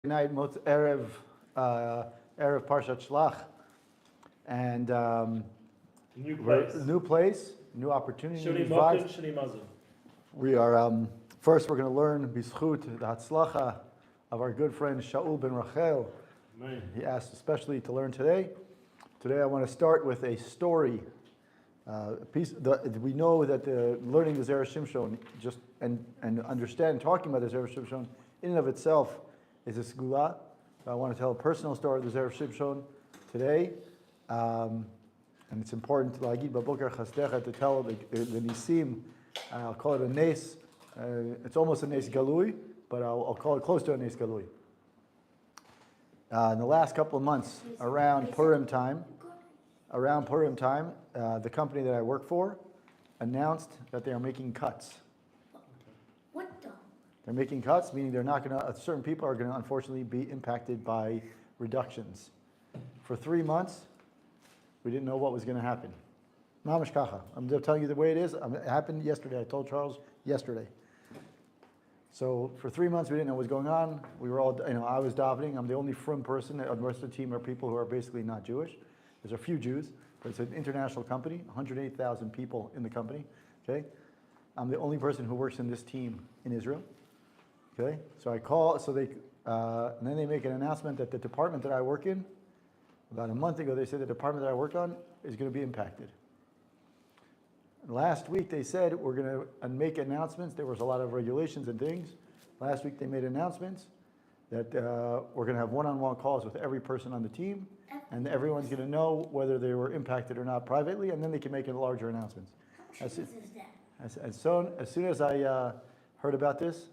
Night, Erev Parshat Shelach, and new place, new opportunity. We are first. We're going to learn B'zchut the Hatzlacha of our good friend Shaul ben Rachel. Amen. He asked especially to learn today. Today, I want to start with a story. We know that learning the Zera Shimshon and understand talking about the Zera Shimshon in and of itself is a segula. I want to tell a personal story of the Zera Shimshon today, and it's important to lagid b'boker chasdecha to tell the nisim. I'll call it a nes. It's almost a nes galui, but I'll call it close to a nes galui. In the last couple of months, around Purim time, the company that I work for announced that they are making cuts. They're making cuts, meaning they're not going to. Certain people are going to unfortunately be impacted by reductions. For 3 months, we didn't know what was going to happen. Mamash kacha. I'm just telling you the way it is. It happened yesterday. I told Charles yesterday. So for 3 months, we didn't know what was going on. We were all, I was davening. I'm the only frum person. The rest of the team are people who are basically not Jewish. There's a few Jews, but it's an international company. 108,000 people in the company. Okay, I'm the only person who works in this team in Israel. Okay, so I call, and then they make an announcement that the department that I work in, about a month ago, they said the department that I work on is going to be impacted. Last week they said we're going to make announcements. There was a lot of regulations and things. Last week they made announcements that we're going to have one-on-one calls with every person on the team, and everyone's going to know whether they were impacted or not privately, and then they can make larger announcements. As soon as I heard about this,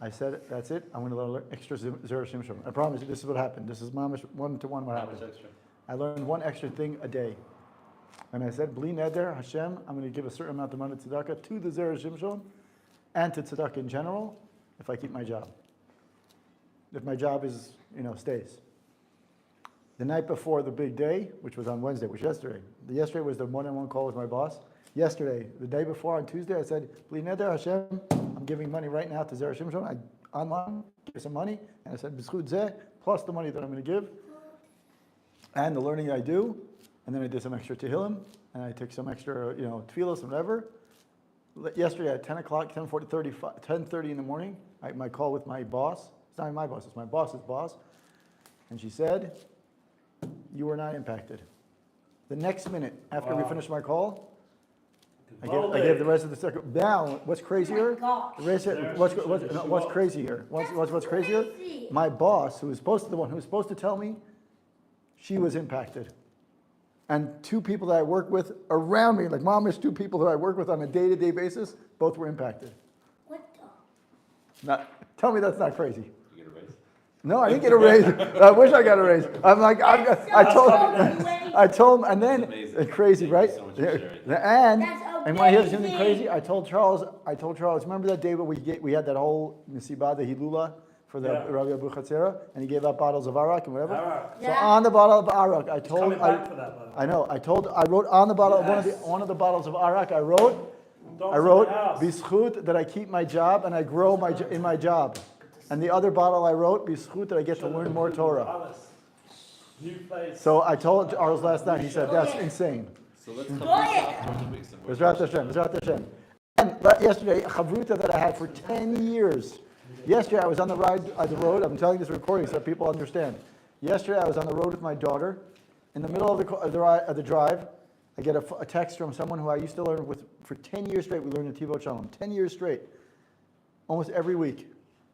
I said, that's it. I'm going to learn extra Zera Shimshon. I promise you, this is what happened. This is mamish one-to-one what happened. I learned one extra thing a day. And I said, Bli neder, Hashem, I'm going to give a certain amount of money tzedakah to the Zera Shimshon and to tzedakah in general if I keep my job. If my job is, stays. The night before the big day, which was on Wednesday, which was yesterday. Yesterday was the one-on-one call with my boss. Yesterday, the day before on Tuesday, I said, Bli neder, Hashem, I'm giving money right now to Zera Shimshon. Online, give some money. And I said, B'zchut zeh, plus the money that I'm going to give. And the learning I do. And then I did some extra tehillim. And I took some extra, tefillos and whatever. Yesterday at 10 o'clock, 10:30 in the morning, my call with my boss. It's not my boss, it's my boss's boss. And she said, you were not impacted. The next minute, after we finished my call, I gave the rest of the second. Now, what's crazier? What's crazy here? What's crazier? My boss, who was supposed to tell me, she was impacted, and two people that I work with around me, like mom, is two people that I work with on a day-to-day basis, both were impacted. Tell me that's not crazy. You get a raise? No, I didn't get a raise. I wish I got a raise. I'm like, I told him, and then it's crazy, right? And when I hear something crazy, I told Charles, remember that day when we had that whole Mesiba, the Hilula, for the Rabbi Chaim, and he gave out bottles of arak and whatever. So on the bottle of arak, I wrote on the bottle, one of the bottles of arak, I wrote, B'zchut, that I keep my job and I grow in my job. And the other bottle I wrote, B'zchut, that I get to learn more Torah. So I told Charles last night, he said, that's insane. So let's come Bezrat Hashem. And yesterday, a chavruta that I had for 10 years. Yesterday, I was on the road. I'm telling this recording so people understand. Yesterday, I was on the road with my daughter. In the middle of the drive, I get a text from someone who I used to learn with for 10 years straight. We learned in Tivot Shalom. 10 years straight. Almost every week.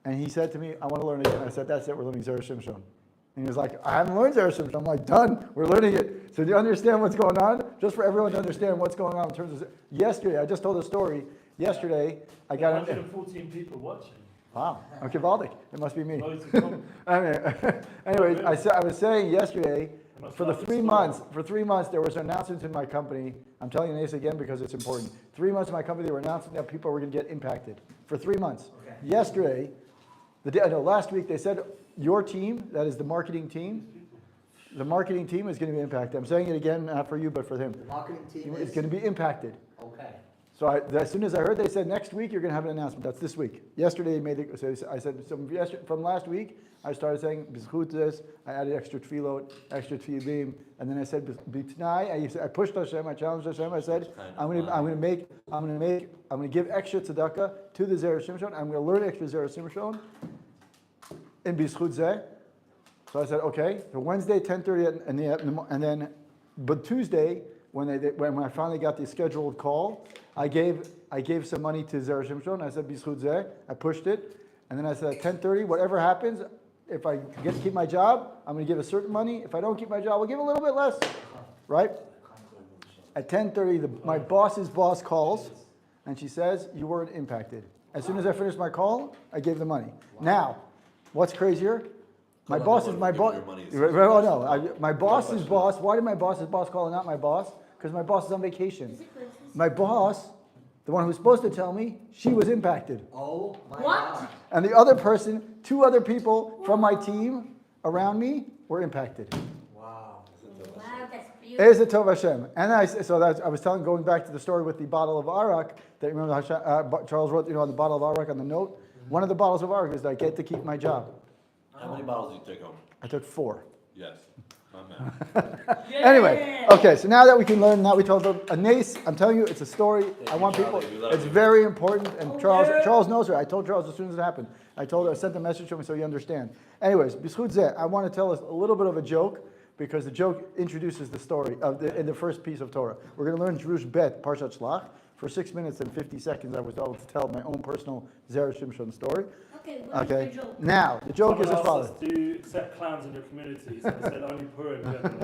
And he said to me, I want to learn again. I said, that's it. We're learning Zera Shimshon. And he was like, I haven't learned Zera Shimshon. I'm like, done. We're learning it. So do you understand what's going on? Just for everyone to understand what's going on in terms of yesterday, I just told a story. Yesterday, I got 114 people watching. Wow. Okay, Valdik. It must be me. Anyway, I was saying yesterday, for 3 months, there was announcements in my company. I'm telling you this again because it's important. 3 months in my company, they were announcing that people were going to get impacted. For 3 months. Okay. Yesterday, last week, they said, your team, that is the marketing team is going to be impacted. I'm saying it again, not for you, but for him. The marketing team is going to be impacted. Okay. So as soon as I heard, they said next week you're going to have an announcement. That's this week. Yesterday they made it. So I said from last week I started saying b'zchut this. I added extra tefillot, extra tefillim, and then I said b'tnai. I pushed Hashem. I challenged Hashem. I said I'm going to give extra tzedakah to the Zera Shimshon. I'm going to learn extra Zera Shimshon in b'zchut zeh. So I said okay. So Wednesday 10:30 and then but Tuesday when I finally got the scheduled call. I gave some money to Zera Shimshon. I said b'zchut zeh. I pushed it, and then I said at 10:30, whatever happens, if I get to keep my job, I'm going to give a certain money. If I don't keep my job, I'll give a little bit less, right? At 10:30, my boss's boss calls, and she says you weren't impacted. As soon as I finished my call, I gave the money. Now, what's crazier? My boss is my boss. Oh no, my boss's boss. Why did my boss's boss call and not my boss? Because my boss is on vacation. My boss, the one who was supposed to tell me, she was impacted. Oh my What? And the other person, two other people from my team around me were impacted. Wow. Wow, that's It beautiful. is a Tov Hashem. And I was going back to the story with the bottle of arak, that remember Charles wrote, on the bottle of arak on the note. One of the bottles of arak is that I get to keep my job. How many bottles did you take home? I took 4. Yes. My man. Anyway, okay, so now that we can learn, now we told them a nace. I'm telling you, it's a story. I want people. It's very important. And Charles knows her. I told Charles as soon as it happened. I sent a message to him so you understand. Anyways, b'zchut zeh, I want to tell us a little bit of a joke because the joke introduces the story in the first piece of Torah. We're going to learn Jerush Bet, Parshat Shelach. For 6 minutes and 50 seconds, I was able to tell my own personal Zera Shimshon story. Okay, what's Okay. the joke? Now the joke is as Someone follows. asked us to accept clowns in your community, so I said only poor in general.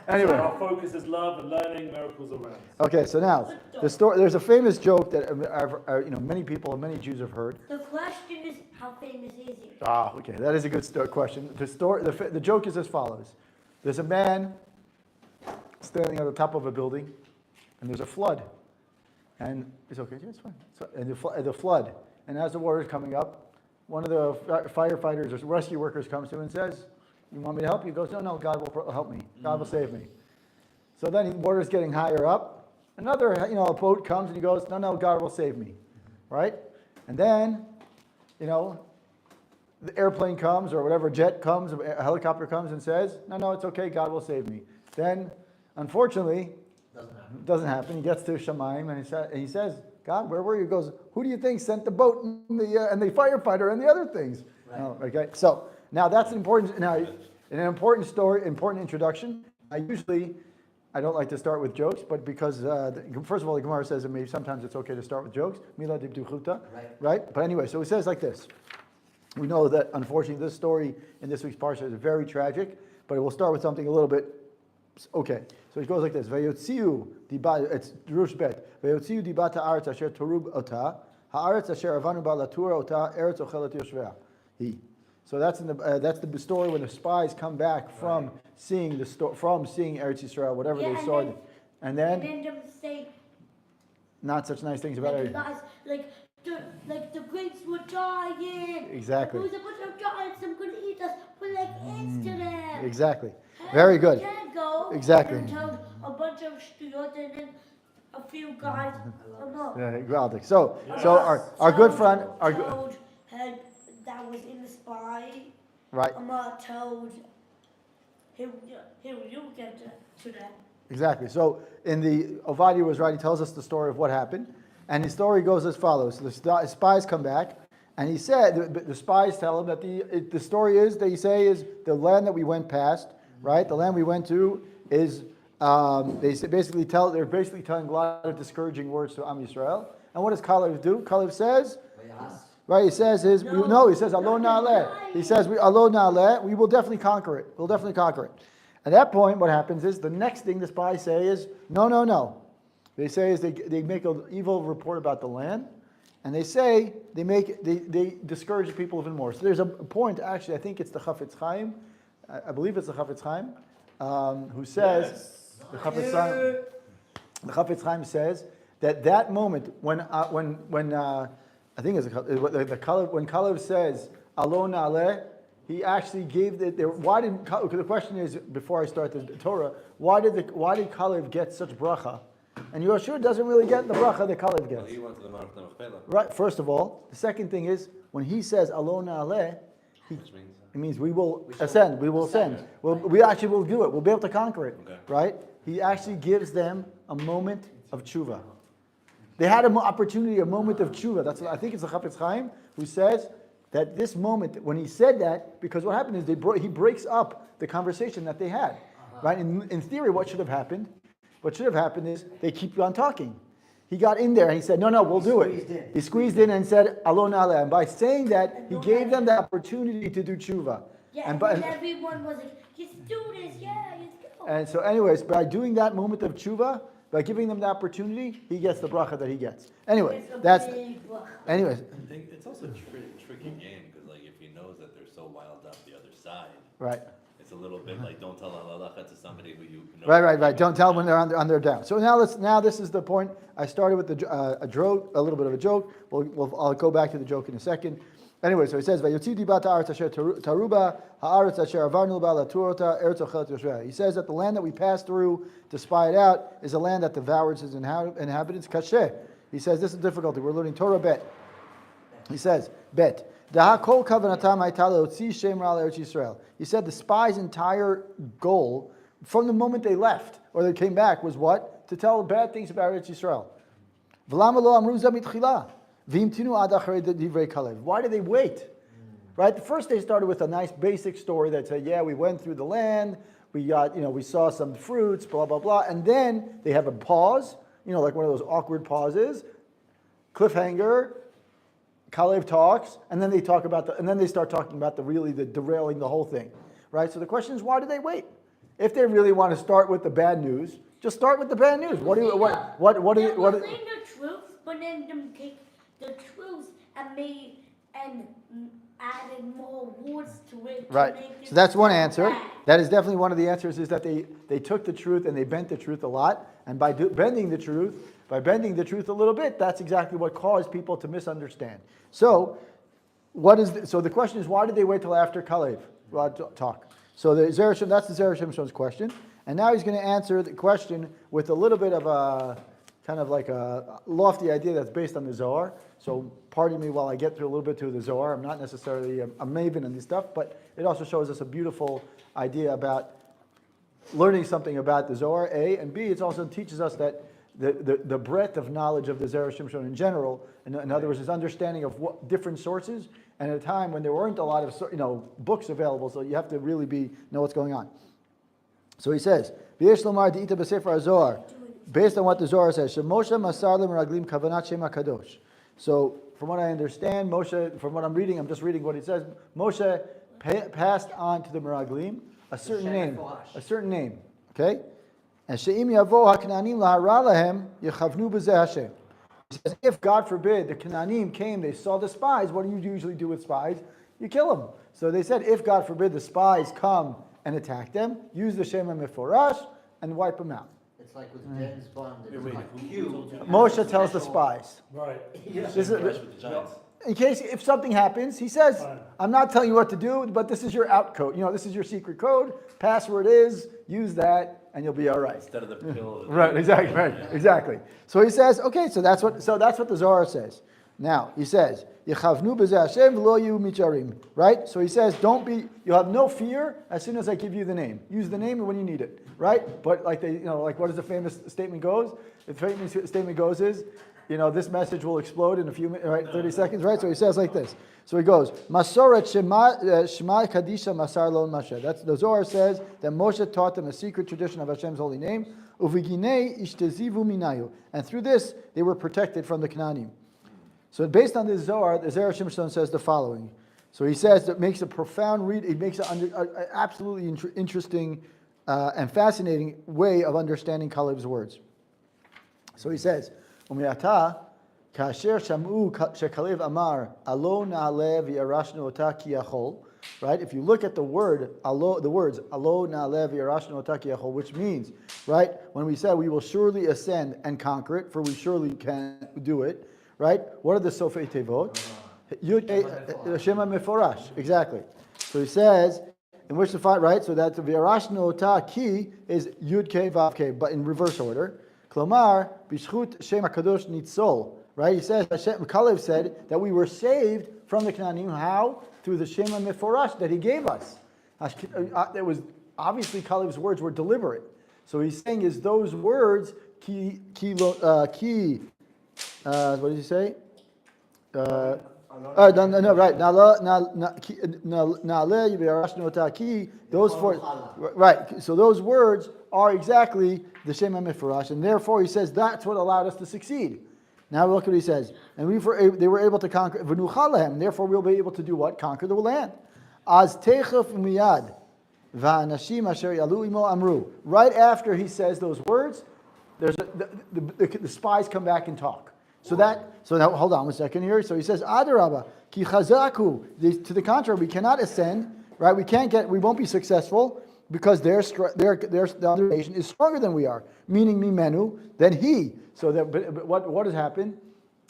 Anyway. So our focus is love and learning miracles around. Okay, so now the story. There's a famous joke that many people, many Jews have heard. The question is, how famous is he? Ah, okay, that is a good question. The joke is as follows: there's a man standing at the top of a building, and there's a flood, and it's okay, yeah, it's fine. And the flood, and as the water is coming up, one of the firefighters or rescue workers comes to him and says, "You want me to help you?" He goes, "No, God will help me. God will save me." So then the water's getting higher up. Another, a boat comes and he goes, "No, God will save me," right? And then, the airplane comes or whatever jet comes, a helicopter comes and says, "No, it's okay. God will save me." Then, unfortunately, it doesn't happen. He gets to Shamayim and he says, "God, where were you?" He goes, "Who do you think sent the boat and the firefighter and the other things?" Right. Oh, okay, so now that's an important story, important introduction. I don't like to start with jokes, but because first of all, the Gemara says that maybe sometimes it's okay to start with jokes. Mila dibduchuta, right? But anyway, so it says like this. We know that unfortunately this story in this week's Parshat is very tragic, but it will start with something a little bit okay. So it goes like this: Vayotziu diba. It's Jerush Bet. Vayotziu dibat haaretz asher torub ota haaretz asher avanu ba latura ota eretz ochelet yoshvea. So that's the story when the spies come back from seeing Eretz Yisrael, whatever Yeah, they and saw, then- and And then then they say, not such nice things about like, it. guys, the grapes were dying. Exactly. There was a bunch of giants, I'm going to eat us. Put eggs to them. Exactly. Very good. You can't go Exactly. and tell a bunch of shtuyot and then a few guys. No. Yeah, Graldic. So our good friend, Told had that was in the spy. right, Told he you get to that. exactly. So in the Ovadia was right. He tells us the story of what happened, and his story goes as follows: the spies come back, and he said the spies tell him that the story is they say is the land that we went past, right? The land we went to is they're basically telling a lot of discouraging words to Am Yisrael. And what does Kalev do? Kalev says. Right, he says he says Alon Na'aleh. He says Alon Na'aleh, we will definitely conquer it. We'll definitely conquer it. At that point, what happens is the next thing the spies say is no. They say is they make an evil report about the land, and they say they discourage the people even more. So there's a point actually. I think it's the Chafetz Chaim. I believe it's the Chafetz Chaim who says the Chafetz Chaim says that moment when I think it's the Kalev, when Kalev says Alon Na'aleh, he actually gave the question is, before I start the Torah, why did Kalev get such bracha And Yoshua doesn't really get the bracha that Kalev Well, gets. he went to the Mount of Mechpelah, Right, first of all. The second thing is, when he says Alon Na'aleh, which means it means we will We shall ascend, we will ascend. ascend. We actually will do it. We'll be able to conquer it. Okay. Right? He actually gives them a moment of tshuva. They had an opportunity, a moment of tshuva. That's what, I think it's the Chafetz Chaim who says that this moment, when he said that, because what happened is he breaks up the conversation that they had. Right? In theory, what should have happened? What should have happened is they keep on talking. He got in there and he said, no, we'll do it. He squeezed in and said, Alon Ale. And by saying that, he gave them the opportunity to do tshuva. Yeah, And and everyone was like, let's do this, yeah, let's go. And so anyways, by doing that moment of tshuva, by giving them the opportunity, he gets the bracha that he gets. Anyway, It's a that's, big bracha. anyways, I think it's also a tricky game, because like, if he knows that they're so wild up the other side, right. it's a little bit like, don't tell halacha to somebody who you know. Right. Don't tell them when they're on their down. So now this is the point. I started with a little bit of a joke. I'll go back to the joke in a second. Anyway, so he says, "Vayotzi dibat haaretz asher taruba haaretz asher avarnu ba laturota eretz ochelet yoshveh." He says that the land that we passed through to spy it out is a land that devours its inhabitants. Kasheh. He says this is difficulty. We're learning Torah bet. He says bet. He said the spies' entire goal from the moment they left or they came back was what? To tell bad things about Eretz Yisrael. Why did they wait? Right? First they started with a nice basic story that said, yeah, we went through the land, we saw some fruits, blah, blah, blah. And then they have a pause, like one of those awkward pauses, cliffhanger, Kalev talks, and then they start talking about the derailing the whole thing, right? So the question is, why did they wait? If they really want to start with the bad news, just start with the bad news. They're saying the truth, but then them take the truth and added more words to it. To Right. make it So that's one sound answer. bad. That is definitely one of the answers. Is that they took the truth and they bent the truth a lot, and by bending the truth a little bit, that's exactly what caused people to misunderstand. So, so the question is, why did they wait till after Kalev? Well, talk. So that's the Zera Shimshon's question. And now he's going to answer the question with a little bit of a, kind of like a lofty idea that's based on the Zohar. So pardon me while I get through a little bit through the Zohar. I'm not necessarily a maven in this stuff, but it also shows us a beautiful idea about learning something about the Zohar, A, and B, it also teaches us that the breadth of knowledge of the Zera Shimshon in general, in other words, his understanding of what different sources, and at a time when there weren't a lot of books available, so you have to really know what's going on. So he says, "V'yesh lomar di'ita b'sefer HaZohar," based on what the Zohar says, "Shemoshe masar le'meraglim kavanat Shem HaKadosh." So from what I understand, Moshe, from what I'm reading, I'm just reading what it says. Moshe passed on to the meraglim a certain name, okay? And she'im yavo ha'knanim lahara lahem yechavnu b'zeh Hashem. He says, if God forbid the Canaanim came, they saw the spies. What do you usually do with spies? You kill them. So they said, if God forbid the spies come and attack them, use the Shem HaMeforash and wipe them out. It's like with James Bond. Wait, who told you? Moshe tells the spies. Right. This is, Crash with the Giants. in case if something happens, he says, I'm not telling you what to do, but this is your out code. This is your secret code. Password is, use that, and you'll be all right. Instead of the pill. Right, exactly. So he says, okay, so that's what the Zohar says. Now, he says, Yechavnu b'zeh Hashem v'lo yu micharim. Right? So he says, you'll have no fear as soon as I give you the name. Use the name when you need it. Right? But like what is the famous statement goes? The famous statement goes is, this message will explode in a few minutes, right? 30 seconds, right? So he says like this. So he goes, Masoret Shema Kadisha Masar Lon Moshe. That's the Zohar says that Moshe taught them a secret tradition of Hashem's holy name. Uviginei ishtezivu minayu. And through this, they were protected from the Canaanim. So based on this Zohar, the Zera Shimshon says the following. So he says that makes a profound read. It makes an absolutely interesting and fascinating way of understanding Kalev's words. So he says, "Umiata kasher shamu shekalev amar alo na'aleh v'yarashnu ota ki yachol." Right? If you look at the words alo na'aleh v'yarashnu ota ki yachol, which means, right, when we said we will surely ascend and conquer it, for we surely can do it. Right? What are the Sofei Tevot? Shem HaMeforash. Exactly. So he says, in which to find, right? So that the V'yarashnu ota ki is Yud K Vav K, but in reverse order. Klomar, bishchut Shem HaKadosh nitzol. Right? He says, Kalev said that we were saved from the Canaanim. How? Through the Shem HaMeforash that he gave us. It was obviously Kalev's words were deliberate. So he's saying is those words, what did he say? No, right. Those four, right. So those words are exactly the Shem HaMeforash, and therefore he says that's what allowed us to succeed. Now look what he says. And they were able to conquer, v'nuchalahem, therefore we'll be able to do what? Conquer the land. Az techef miyad, va'anashim asher yalu imo amru. Right after he says those words, there's the spies come back and talk. So now hold on 1 second here. So he says, Adarabba, ki chazaku. To the contrary, we cannot ascend, right? We won't be successful because their other nation is stronger than we are, meaning mimenu, than he. So that what has happened?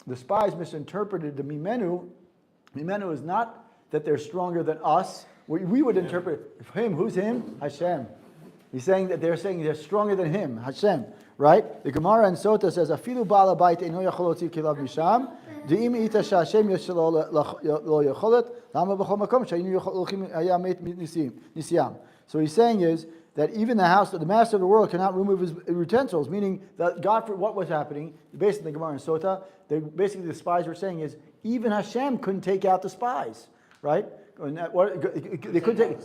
The spies misinterpreted the mimenu. Mimenu is not that they're stronger than us. We would interpret him. Who's him? Hashem. He's saying that they're saying they're stronger than him, Hashem. Right? The Gemara in Sota says, "Afilu ba'al habayit eino yachol lotzi kilav misham, de'im ita she'Hashem yeshelo lo yacholet, lama b'chol makom she'ayinu yocholchim haya meit nisiyam." So he's saying is that even the master of the world cannot remove his utensils, meaning that God, for what was happening, basically the Gemara in Sota, basically the spies were saying is even Hashem couldn't take out the spies, right? They couldn't take.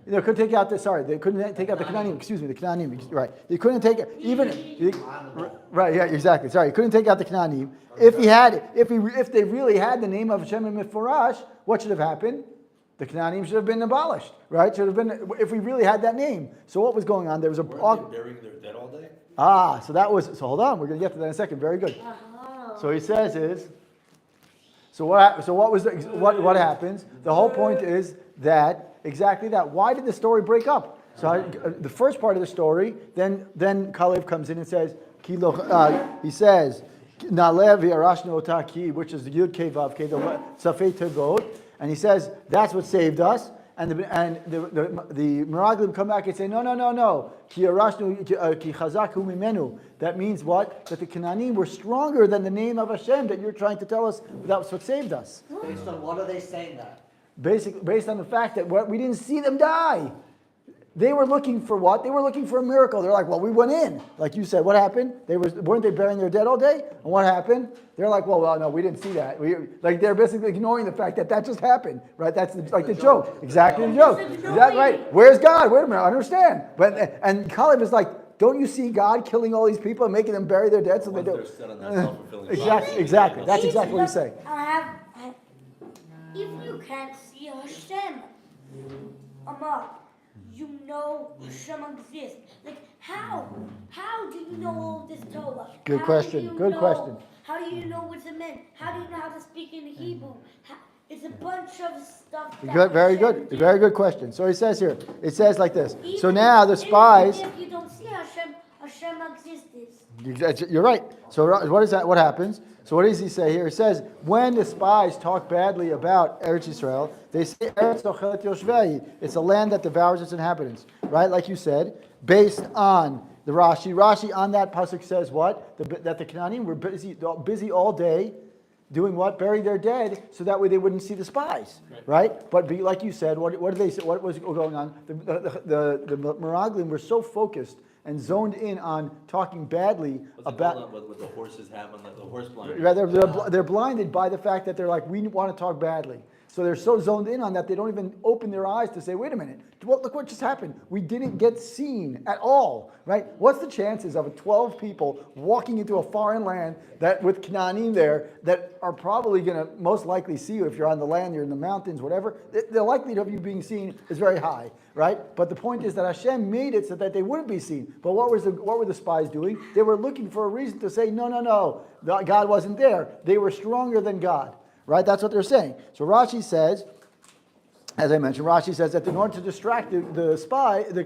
They couldn't take out the. Sorry, they couldn't take out the Canaanim. Excuse me, the Canaanim. Right, they couldn't take it even. Right, yeah, exactly. Sorry, he couldn't take out the Canaanim. If they really had the name of Hashem and Meforash, what should have happened? The Canaanim should have been abolished. Right, should have been if we really had that name. So what was going on? There was a. Weren't they burying their dead all day? So hold on. We're going to get to that in a second. Very good. So he says is. So what happens? The whole point is that exactly that. Why did the story break up? So the first part of the story, then Kalev comes in and says, he says, Nalev yarashnu otaki, which is the Yud Kei Vav Kei, the Safei Tevot, and he says that's what saved us. And the Meraglim come back and say, no. Ki yarashnu ki chazaku mimenu. That means what? That the Canaanim were stronger than the name of Hashem that you're trying to tell us that's what saved us. Based on what are they saying that? Based on the fact that we didn't see them die. They were looking for what? They were looking for a miracle. They're like, well, we went in. Like you said, what happened? Weren't they burying their dead all day? And what happened? They're like, well, no, we didn't see that. They're basically ignoring the fact that just happened, right? That's the joke. Exactly the joke. Is that right? Where's God? Wait a minute, I understand. And Kalev is like, don't you see God killing all these people and making them bury their dead so they don't? Exactly. That's exactly what he's saying. If you can't see Hashem, Amar, you know Hashem exists. Like how? How do you know all this Torah? Good question. How do you know what's it meant? How do you know how to speak in Hebrew? It's a bunch of stuff. Very good question. So he says here, it says like this. So now the spies. Even if you don't see Hashem, Hashem exists. You're right. So what is that? What happens? So what does he say here? He says, when the spies talk badly about Eretz Yisrael, they say Eretz Ochelet Yoshvei. It's a land that devours its inhabitants. Right? Like you said, based on the Rashi. Rashi on that pasuk says what? That the Canaanim were busy all day doing what? Burying their dead, so that way they wouldn't see the spies. Right? But like you said, what did they say? What was going on? The Meraglim were so focused and zoned in on talking badly about what the horses have on the horse blind. Right, they're blinded by the fact that they're like, we want to talk badly. So they're so zoned in on that they don't even open their eyes to say, wait a minute, look what just happened. We didn't get seen at all, right? What's the chances of 12 people walking into a foreign land that with Canaanim there that are probably going to most likely see you if you're on the land, you're in the mountains, whatever. The likelihood of you being seen is very high, right? But the point is that Hashem made it so that they wouldn't be seen. But what were the spies doing? They were looking for a reason to say, no, God wasn't there. They were stronger than God. Right? That's what they're saying. So Rashi says, as I mentioned, Rashi says that in order to distract the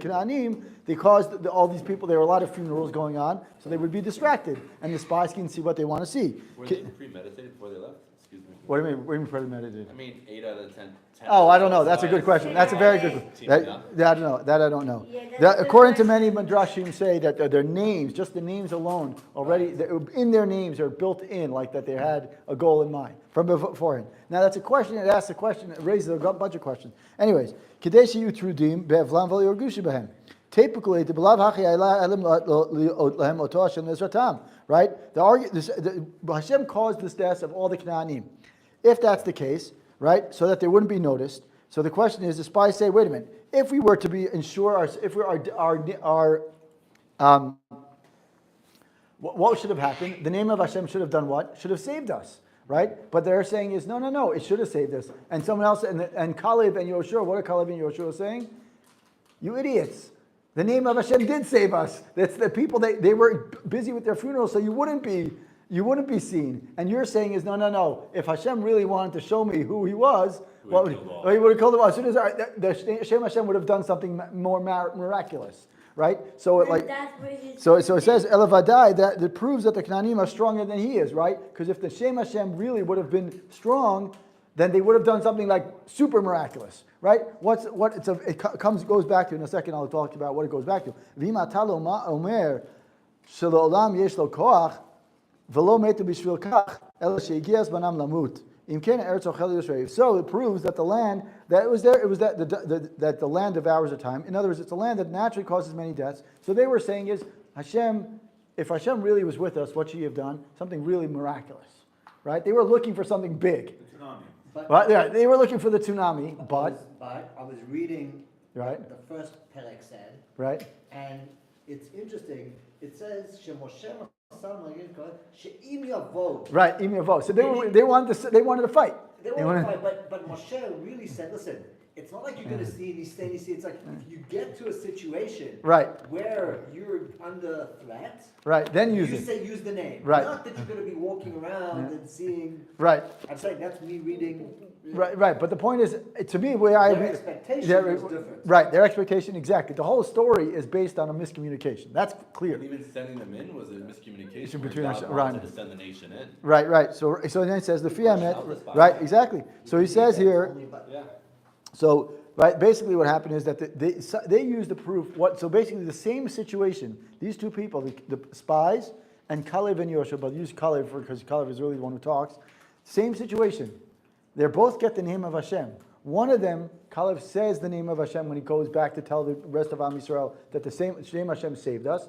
Canaanim, they caused all these people, there were a lot of funerals going on, so they would be distracted, and the spies can see what they want to see. Were they premeditated before they left? Excuse me. What do you mean? What do you mean premeditated? I mean, 8 out of 10. Oh, I don't know. That's a good question. That's a very good question. That I don't know. That I don't know. Yeah, that's That, a good according to question. many Midrashim say that their names, just the names alone, already in their names are built in, like that they had a goal in mind from beforehand. Now that's a question. It asks a question. It raises a bunch of questions. Anyways, Kadesh Yutrudim be'evlam v'lo yorgushi behem. Typically, the belav hachi elim lahem oto Hashem nezratam. Right? Hashem caused this death of all the Canaanim. If that's the case, right, so that they wouldn't be noticed. So the question is, the spies say, wait a minute, if we were to be ensure, what should have happened? The name of Hashem should have done what? Should have saved us, right? But they're saying is, no, it should have saved us. And someone else, and Caleb and Yoshua, what are Caleb and Yoshua saying? You idiots. The name of Hashem did save us. That's the people, they were busy with their funerals, so you wouldn't be seen. And you're saying is, no. If Hashem really wanted to show me who he was, he would have killed them all. As soon as the Shem Hashem would have done something more miraculous, right? So it so it says Elavadai that proves that the Canaanim are stronger than he is, right? Because if the Shem Hashem really would have been strong, then they would have done something like super miraculous, right? Goes back to, in a second I'll talk about what it goes back to. V'imatalo ma omer she'lo'olam yesh lo koach v'lo metu b'shvil kach ela she'egias banam lamut. So it proves that the land that was there, it was that the land devours a time. In other words, it's a land that naturally causes many deaths. So they were saying is, Hashem, if Hashem really was with us, what should he have done? Something really miraculous, right? They were looking for something big. But yeah, they were looking for the tsunami, but I was reading right, what the first Perek said, right, and it's interesting. It says Shemoshe she'im yavo. Right, Im Yavo. So they wanted to fight. They wanted to fight, but Moshe really said, listen, it's not like you're going to see it's like if you get to a situation right, where you're under threat, right, then use the name. Right. Not that you're going to be walking around and seeing. Right. I'm saying that's me reading. Right. But the point is, to me, Their expectation was different. Right, their expectation, exactly. The whole story is based on a miscommunication. That's clear. And even sending them in was a miscommunication Between where us- God right. wanted to send the nation in. Right. So then it says the Fiamet. Right, exactly. So he says here. Yeah. So, right, basically what happened is that they used the proof. So basically the same situation, these two people, the spies and Caleb and Yoshua, but use Caleb because Caleb is really the one who talks. Same situation. They both get the name of Hashem. One of them, Caleb says the name of Hashem when he goes back to tell the rest of Am Yisrael that the same Shem Hashem saved us.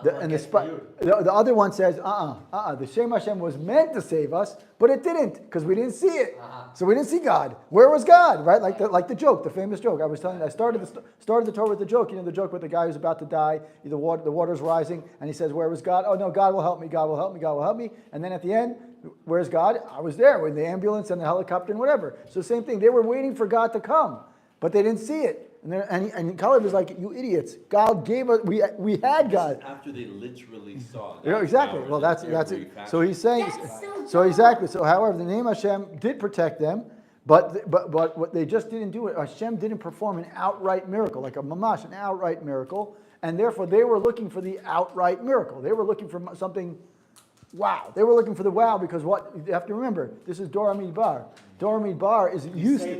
The other one says, the Shem Hashem was meant to save us, but it didn't, because we didn't see it. So we didn't see God. Where was God? Right? Like the joke, the famous joke. I was telling you, I started the Torah with the joke. You know, the joke with the guy who's about to die, the water's rising, and he says, where was God? Oh no, God will help me, God will help me, God will help me. And then at the end, where's God? I was there with the ambulance and the helicopter and whatever. So same thing. They were waiting for God to come, but they didn't see it. And Caleb is like, you idiots! God gave us. We had God. After they literally saw. Yeah, exactly. Well, that's it. So he's saying. That's So exactly. So however, the name Hashem did protect them, but what they just didn't do it. Hashem didn't perform an outright miracle, like a mamash, an outright miracle, and therefore they were looking for the outright miracle. They were looking for something. Wow. They were looking for the wow because what you have to remember, this is Dor Midbar. Dor Midbar is used to.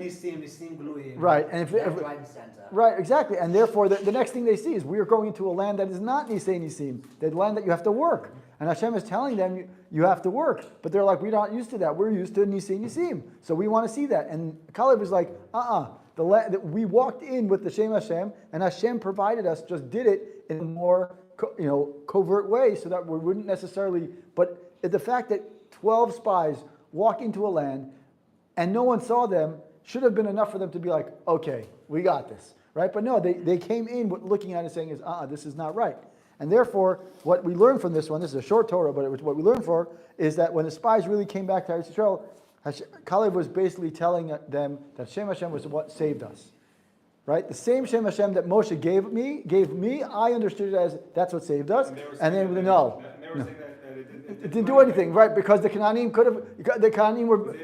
Right. And right, exactly. And therefore the next thing they see is we are going into a land that is not Nisei Nisim, the land that you have to work. And Hashem is telling them you have to work. But they're like, we're not used to that. We're used to Nisei Nisim. So we want to see that. And Caleb is like, we walked in with the Shem Hashem, and Hashem provided us, just did it in a more covert way so that we wouldn't necessarily, but the fact that 12 spies walk into a land and no one saw them should have been enough for them to be like, okay, we got this, right? But no, they came in looking at it saying is, this is not right. And therefore, what we learn from this one, this is a short Torah, but what we learn for is that when the spies really came back to Eretz Yisrael, Caleb was basically telling them that Shem Hashem was what saved us. Right? The same Shem Hashem that Moshe gave me, I understood it as that's what saved us. And then no. It didn't do anything, right? Because the Canaanim could have, the Canaanim were.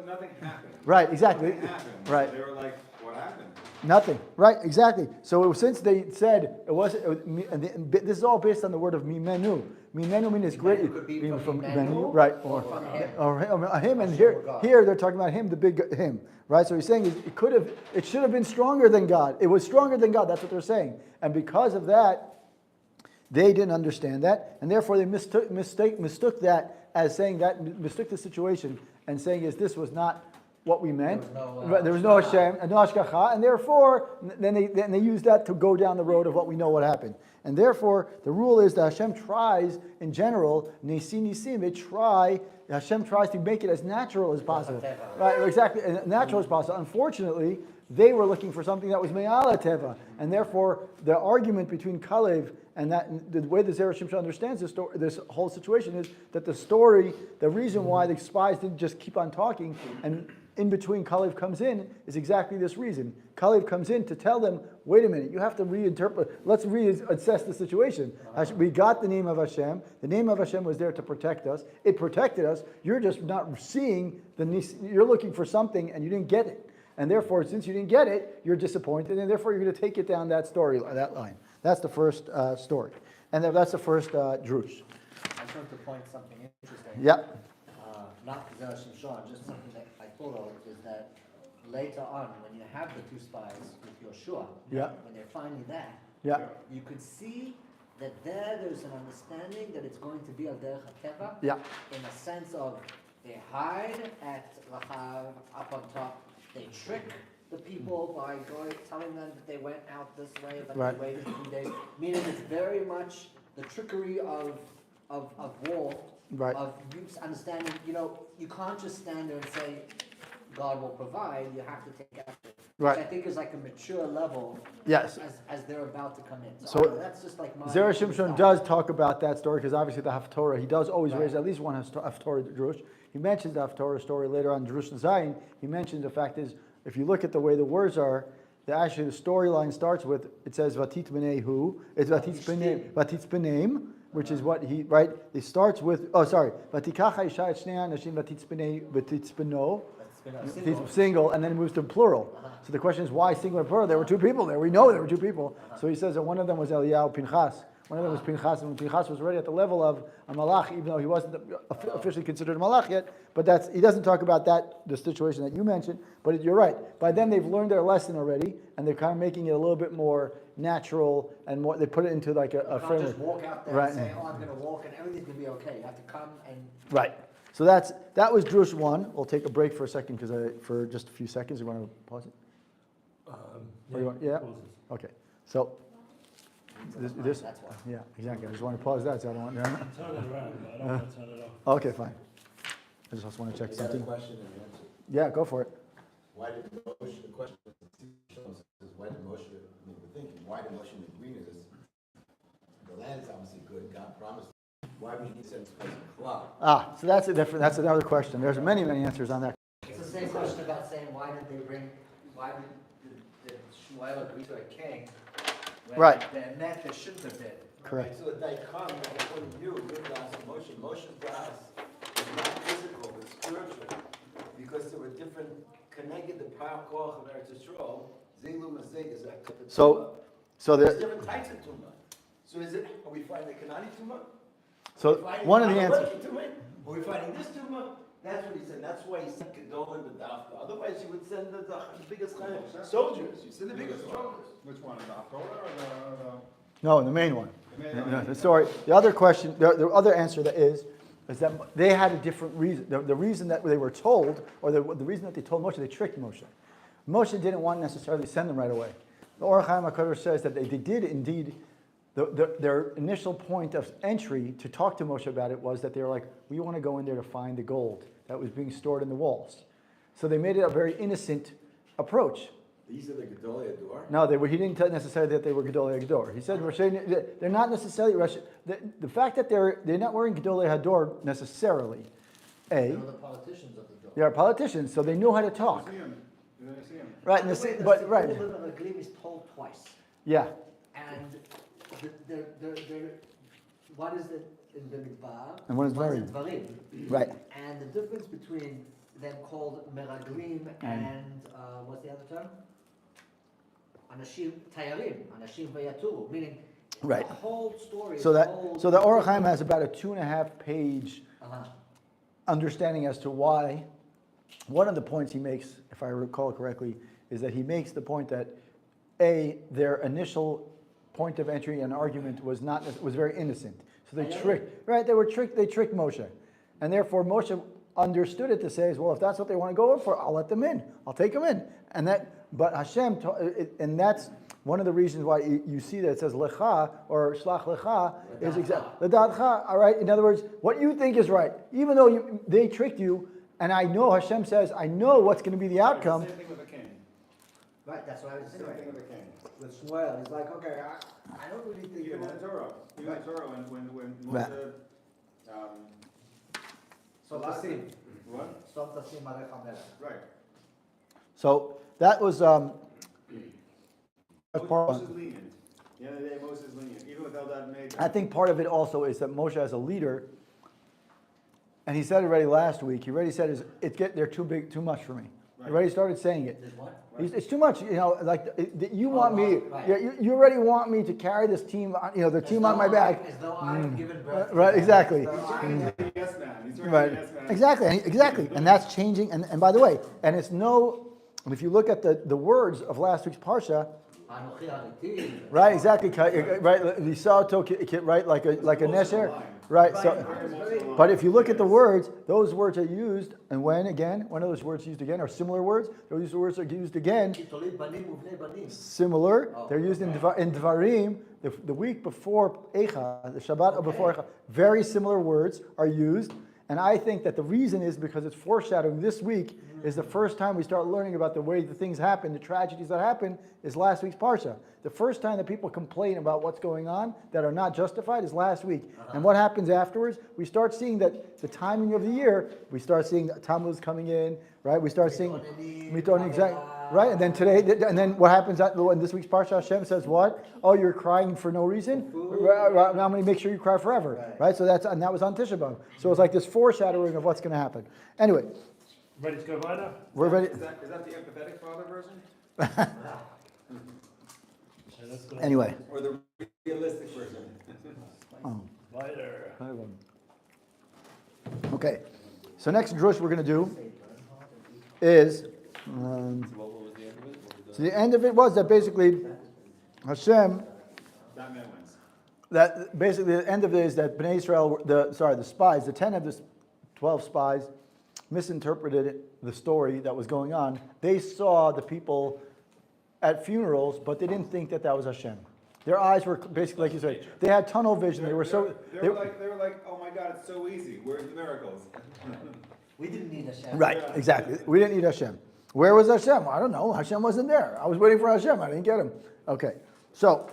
Nothing happened. Right, exactly. Nothing happened. Right. They were like, what happened? Nothing. Right, exactly. So since they said it wasn't, this is all based on the word of mimenu. Mimenu means great. Mimenu could be mean from menu, Emmanuel right? or from him. Or him, and Hashem or God. here they're talking about him, the big him, right? So he's saying it should have been stronger than God. It was stronger than God. That's what they're saying, and because of that, they didn't understand that, and therefore they mistook that as saying that, mistook the situation and saying this was not what we meant. There was no Hashem, no Hashgacha, and therefore then they use that to go down the road of what we know what happened. And therefore the rule is that Hashem tries in general, Hashem tries to make it as natural as possible. Right, exactly, as natural as possible. Unfortunately, they were looking for something that was me'ala teva, and therefore the argument between Kalev and that the way the Zera Shimshon understands this whole situation is that the reason why the spies didn't just keep on talking, and in between Kalev comes in, is exactly this reason. Kalev comes in to tell them, wait a minute, you have to reinterpret, let's reassess the situation. We got the name of Hashem. The name of Hashem was there to protect us. It protected us. You're just not seeing you're looking for something and you didn't get it. And therefore, since you didn't get it, you're disappointed, and therefore you're going to take it down that line. That's the first story. And that's the first drush. I just wanted to point something interesting. Yep. Not Zera Shimshon, just something that I thought of is that later on, when you have the two spies with Yoshua, Yeah. when they're finding that, Yeah. you could see that there's an understanding that it's going to be a derech hateva, Yeah. in a sense of they hide at Rachav up on top, they trick the people by telling them that they went out this way, but Right. they waited 2 days. Meaning it's very much the trickery of war, Right. of you understanding, you can't just stand there and say, God will provide, you have to take action. Right. Which I think is like a mature level Yes. as they're about to come in. So that's just like my... Zera Shimshon does talk about that story because obviously the Haftorah, he does always raise at least one Haftorah Drush. He mentions the Haftorah story later on Drush Zayin. He mentions the fact is, if you look at the way the words are, actually the storyline starts with, it says Vatit B'nei it's Vatit B'neim, which is what he, right? It starts with, Vatikacha Isha et Shnei Anashim Vatit B'no, single, and then it moves to plural. So the question is, why single and plural? There were two people there. We know there were two people. So he says that one of them was Eliyahu Pinchas. One of them was Pinchas, and Pinchas was already at the level of a malach, even though he wasn't officially considered a malach yet. But he doesn't talk about the situation that you mentioned. But you're right. By then they've learned their lesson already, and they're kind of making it a little bit more natural and more. They put it into like a framework. You can't just walk out there and say, I'm going to walk and everything's going to be okay. You have to come and... Right. So that was Drush 1. We'll take a break for a second for just a few seconds. You want to pause it? Yeah. Okay. So this. That's why. Yeah, exactly. I just want to pause that, so I don't want. Turn it around, but I don't want to turn it off. Okay, fine. I just also want to check You got a something. question and an answer. Yeah, go for it. Why did Moshe, the question is, why did Moshe, we're thinking, why did Moshe agree to this? The land is obviously good, God promised. Why would he send this person a cloud? So that's another question. There's many answers on that. It's the same question about saying, why did Shmuel agree to a king? When Right. They meant they shouldn't have been. Correct. So the daikon, according to you, your glass of Moshe's glass is not physical, but spiritual. Because there were different, connected the power koch of Eretz Yisrael, Zelu Mazeg is that. So There's the different types of tumah. So are we finding the Kanani tumah? so one of the answers. Are we finding this tumah? That's what he said. That's why he sent Gadol and the Dafka. Otherwise, you would send the biggest kind of soldiers. You send the biggest soldiers. Which one, the Torah or No, the main one. the main one? The story. The other question, the other answer that is that they had a different reason. The reason that they were told, or the reason that they told Moshe, they tricked Moshe. Moshe didn't want to necessarily send them right away. The Orach Chaim HaKadosh says that they did indeed. Their initial point of entry to talk to Moshe about it was that they were like, we want to go in there to find the gold that was being stored in the walls. So they made it a very innocent approach. These are the Gedolei Ador? No, he didn't tell necessarily that they were Gedolei Hador. He said they're not necessarily the fact that they're not wearing Gedolei Hador necessarily. They were the politicians of the door. They are politicians, so they know how to talk. See him. You didn't see him. Right, right. The Glim is told twice. Yeah, And what is it in the Midbar? And one is One Dvarim. Dvarim. right. And the difference between them called Meraglim and what's the other term? Anashim Tayarim, Anashim Vayaturu, meaning Right. the whole story. So is that told so the Orach Chaim has about a 2.5 page Uh-huh. understanding as to why. One of the points he makes, if I recall correctly, is that he makes the point that their initial point of entry and argument was very innocent. So they tricked Moshe, and therefore Moshe understood it to say, well, if that's what they want to go for, I'll let them in. I'll take them in. But Hashem, and that's one of the reasons why you see that it says lecha or shlach lecha is exactly ledadcha. All right. In other words, what you think is right, even though they tricked you, and I know Hashem says, I know what's going to be the outcome. Same thing with the king. Right, that's what I was Same saying. thing with the king. With Shmuel, he's like, okay, I don't really think Even in that. the Torah. Even in the Torah, when Right. Moshe, So Tasim, what? Som Tasim Alech HaMelech. Right. So that was that's part. Moses is lenient. At the end of the day, Moses is lenient, even with Eldad made. I think part of it also is that Moshe as a leader, and he said it already last week. He already said they're too big, too much for me. He Right. already started saying it. Did what? It's too much, you want me, right. you already want me to carry this team, the team on my back. As though I've given birth. to Right, them. exactly. As though He's I- turning into a yes man. He's turning Right, into a yes man. exactly, and that's changing, and by the way, and it's if you look at the words of last week's Parsha, Anochi Hariti. right, exactly, right, we saw it, right, like a nesher, right, so, but if you look at the words, those words are used, and when are those words used again, or similar words, those words are used again, Kitolid banim uvnei banim. similar, they're used in Dvarim, the week before Eicha, the Shabbat before Eicha, very similar words are used, and I think that the reason is because it's foreshadowing. This week is the first time we start learning about the way the things happen, the tragedies that happen, is last week's Parsha. The first time that people complain about what's going on that are not justified is last week. And what happens afterwards? We start seeing that the timing of the year, we start seeing Tammuz coming in, right? We start seeing Mitonim, exactly. Right, and then today, and then what happens in this week's Parsha? Hashem says what? Oh, you're crying for no reason? Right, now I'm going to make sure you cry forever, right? So that was on Tisha B'Av. So it's like this foreshadowing of what's going to happen. Anyway, Ready to go weiter? we're ready. Is that the empathetic father version? Okay, let's go. Anyway, Or the realistic version. Weiter. okay. So next drush we're going to do is. What was the end of it? What was So the end of it was that basically Hashem. Batman wins. That basically the end of it is that Bnei Israel, the spies, the 10 of the 12 spies, misinterpreted the story that was going on. They saw the people at funerals, but they didn't think that was Hashem. Their eyes were basically, like you said, they had tunnel vision. They were They were like, oh my God, it's so easy. Where's the miracles? We didn't need Hashem. right, exactly. We didn't need Hashem. Where was Hashem? I don't know. Hashem wasn't there. I was waiting for Hashem. I didn't get him. Okay, so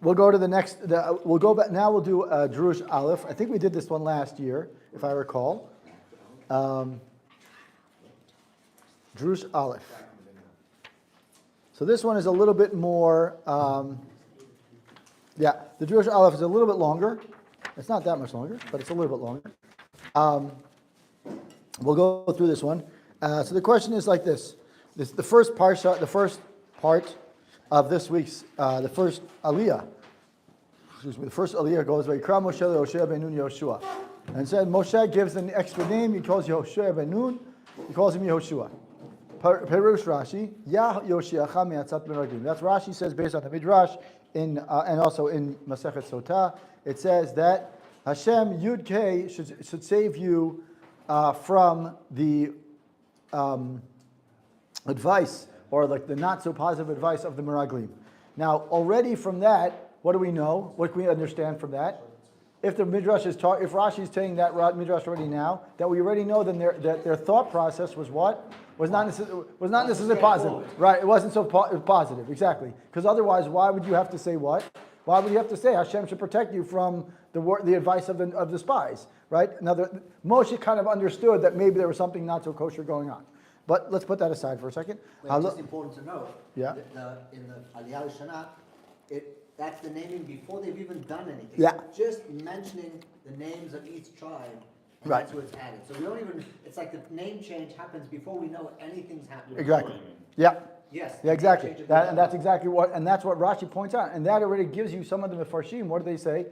we'll go to the next. We'll go back now. We'll do Drush Aleph. I think we did this one last year, if I recall. Drush Aleph. So this one is a little bit more. The Drush Aleph is a little bit longer. It's not that much longer, but it's a little bit longer. We'll go through this one. So the question is like this: the first parsha, the first part of this week's, the first aliyah. Excuse me. The first aliyah goes Vayikra Moshe leHoshea ben Nun Yehoshua, and said Moshe gives an extra name. He calls Yehoshua ben Nun. He calls him Yehoshua. Perush Rashi Yah Yoshiacha me'atzat meraglim. That's Rashi says based on the Midrash and also in Masechet Sotah. It says that Hashem Yud Kei should save you from the advice, or like the not so positive advice of the Meraglim. Now, already from that, what do we know? What can we understand from that? If the Midrash is if Rashi is saying that Midrash already now, that we already know then that their thought process was what? Was not necessarily positive. Right, it wasn't so positive, exactly. Because otherwise, why would you have to say what? Why would you have to say Hashem should protect you from the advice of the spies, right? Now, Moshe kind of understood that maybe there was something not so kosher going on. But let's put that aside for a second. But it's just important to know. Yeah. In the Aliyah Shana, that's the naming before they've even done anything. Yeah. Just mentioning the names of each tribe And Right. that's where it's added. So we don't even, it's like the name change happens before we know anything's happening. Exactly. Yeah. Yes. Yeah, exactly. The name change of That, the and that's exactly what, and that's what Rashi points out. And that already gives you some of the Mefarshim. What do they say?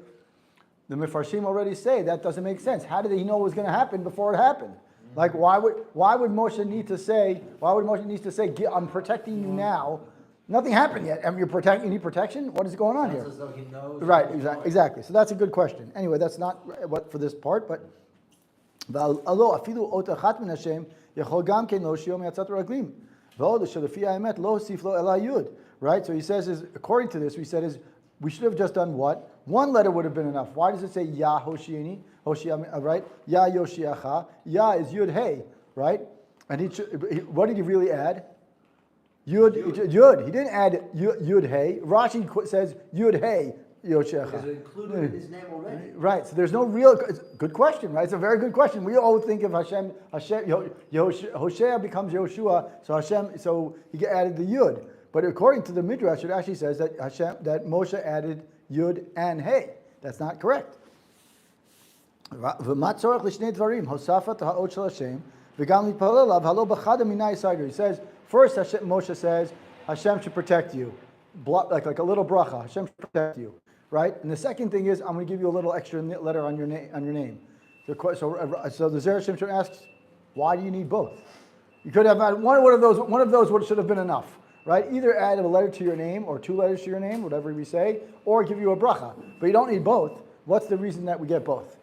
The Mefarshim already say that doesn't make sense. How did he know it was going to happen before it happened? Like, why would Moshe need to say, I'm protecting you now? Nothing happened yet. And you need protection? What is going on here? Sounds as though he knows. Right, exactly. So that's a good question. Anyway, that's not what for this part, but right? So he says, according to this, we said is we should have just done what? One letter would have been enough. Why does it say Ya Hoshiani? Right? Ya Yoshiacha. Ya is Yud Hey, right? And what did he really add? Yud. He didn't add Yud Hey. Rashi says Yud Hey Yoshiacha. Because it included his name already. Right. So there's no real. It's a good question, right? It's a very good question. We all think of Hashem. Hoshea becomes Yoshua. So he added the Yud. But according to the Midrash, it actually says that Moshe added Yud and Hey. That's not correct. He says, first Moshe says, Hashem should protect you. Like a little bracha. Hashem should protect you. Right? And the second thing is, I'm going to give you a little extra letter on your name. So the Zera Shimshon asks, why do you need both? You could have had one of those should have been enough. Right? Either add a letter to your name or two letters to your name, whatever we say, or give you a bracha. But you don't need both. What's the reason that we get both?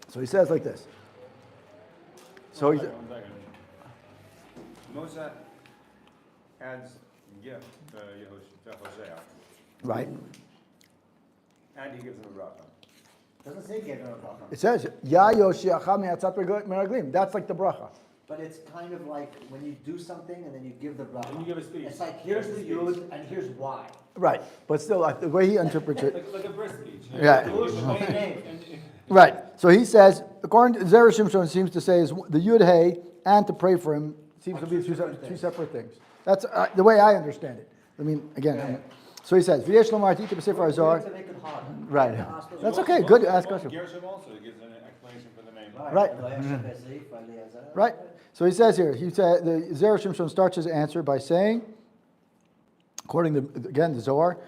So he says like this. So One second. Moshe adds gift to Hosea, right. and he gives him a bracha. Doesn't say get a bracha. It says Ya Yoshiacha me'atzat meraglim. That's like the bracha. But it's kind of like when you do something and then you give the bracha. And you give a speech. It's like here's the yud and here's why. Right. But still, the way he interprets it. Like a birth speech. Yeah. And Right. So he says, according to Zera Shimshon, seems to say is the Yud Hey and to pray for him seems to be two separate things. That's the way I understand it. I mean, again. So he says, "V'yesh lomar tika b'sefer Azar." To make it harder. Right. To ask those That's questions. okay. Good. Ask question. Gershom also gives an explanation for the name. Right. Right. Right. So he says here. He said the Zera Shimshon starts his answer by saying, according to the Zohar,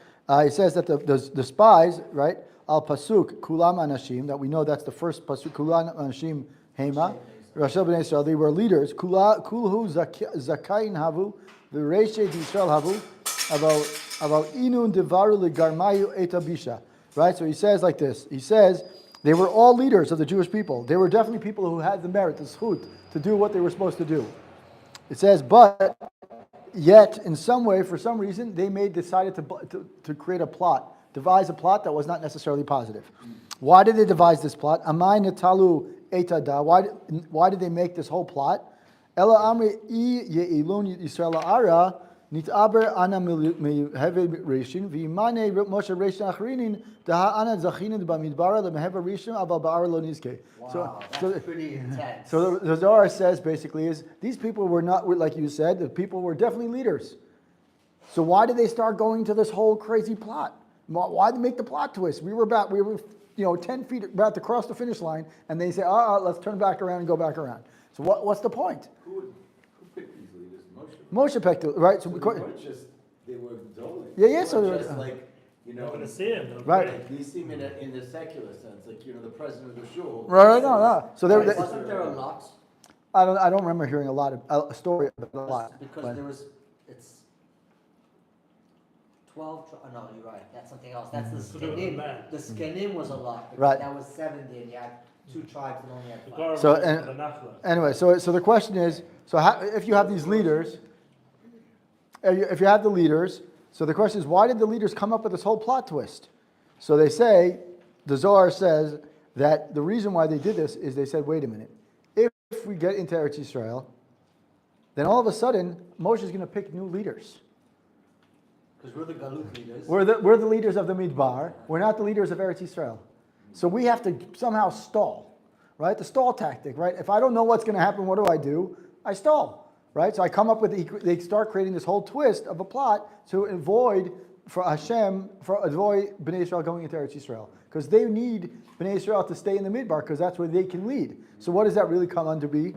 he says that the spies, right, al pasuk kulam anashim, that we know that's the first pasuk kulam anashim hema. Rashel b'nei Israel, they were leaders. Kulhu zakayin havu, the reishe d'Yisrael havu, about inun devaru legarmayu etabisha. Right. So he says like this. He says they were all leaders of the Jewish people. They were definitely people who had the merit, the zchut, to do what they were supposed to do. It says, but yet in some way, for some reason, they decided to create a plot, devise a plot that was not necessarily positive. Why did they devise this plot? Amai netalu etada. Why did they make this whole plot? Ela amri I ye'ilun Yisrael ara nitaber ana meheve reshin v'imane Moshe reshin achrinin daha ana zachin b'midbara lemeheve reshin abal ba'ar lo nizke. Wow, that's pretty intense. So the Zohar says basically is these people were not, like you said, the people were definitely leaders. So why did they start going to this whole crazy plot? Why did they make the plot twist? We were 10 feet about to cross the finish line, and they say, let's turn back around and go back around. So what's the point? Who picked these leaders? Moshe. Moshe picked it, right? So They weren't just, they were doling. Yeah, so They they were were- just like, you you're know, going to see him. Though. Right. like, you see him in the secular sense, like, the president of the shul. Right, no. So they, Wasn't there a lot? I don't remember hearing a lot of a story about a lot. Because but- there was, it's 12, no, you're right, that's something else. That's the Skenim. Man. The Skenim was a lot. Because Right. that was 70 and you had 2 tribes and only had The 5. Torah So, was and- the Nachla. Anyway, so the question is, if you have these leaders, if you have the leaders, so the question is, why did the leaders come up with this whole plot twist? So they say, the Zohar says that the reason why they did this is they said, wait a minute, if we get into Eretz Yisrael, then all of a sudden Moshe is going to pick new leaders. Because we're the Galut leaders. We're the leaders of the Midbar. We're not the leaders of Eretz Yisrael. So we have to somehow stall, right? The stall tactic, right? If I don't know what's going to happen, what do? I stall, right? So I come up with, they start creating this whole twist of a plot to avoid for Hashem, for avoid Bnei Israel going into Eretz Yisrael. Because they need Bnei Israel to stay in the Midbar, because that's where they can lead. So what does that really come under be?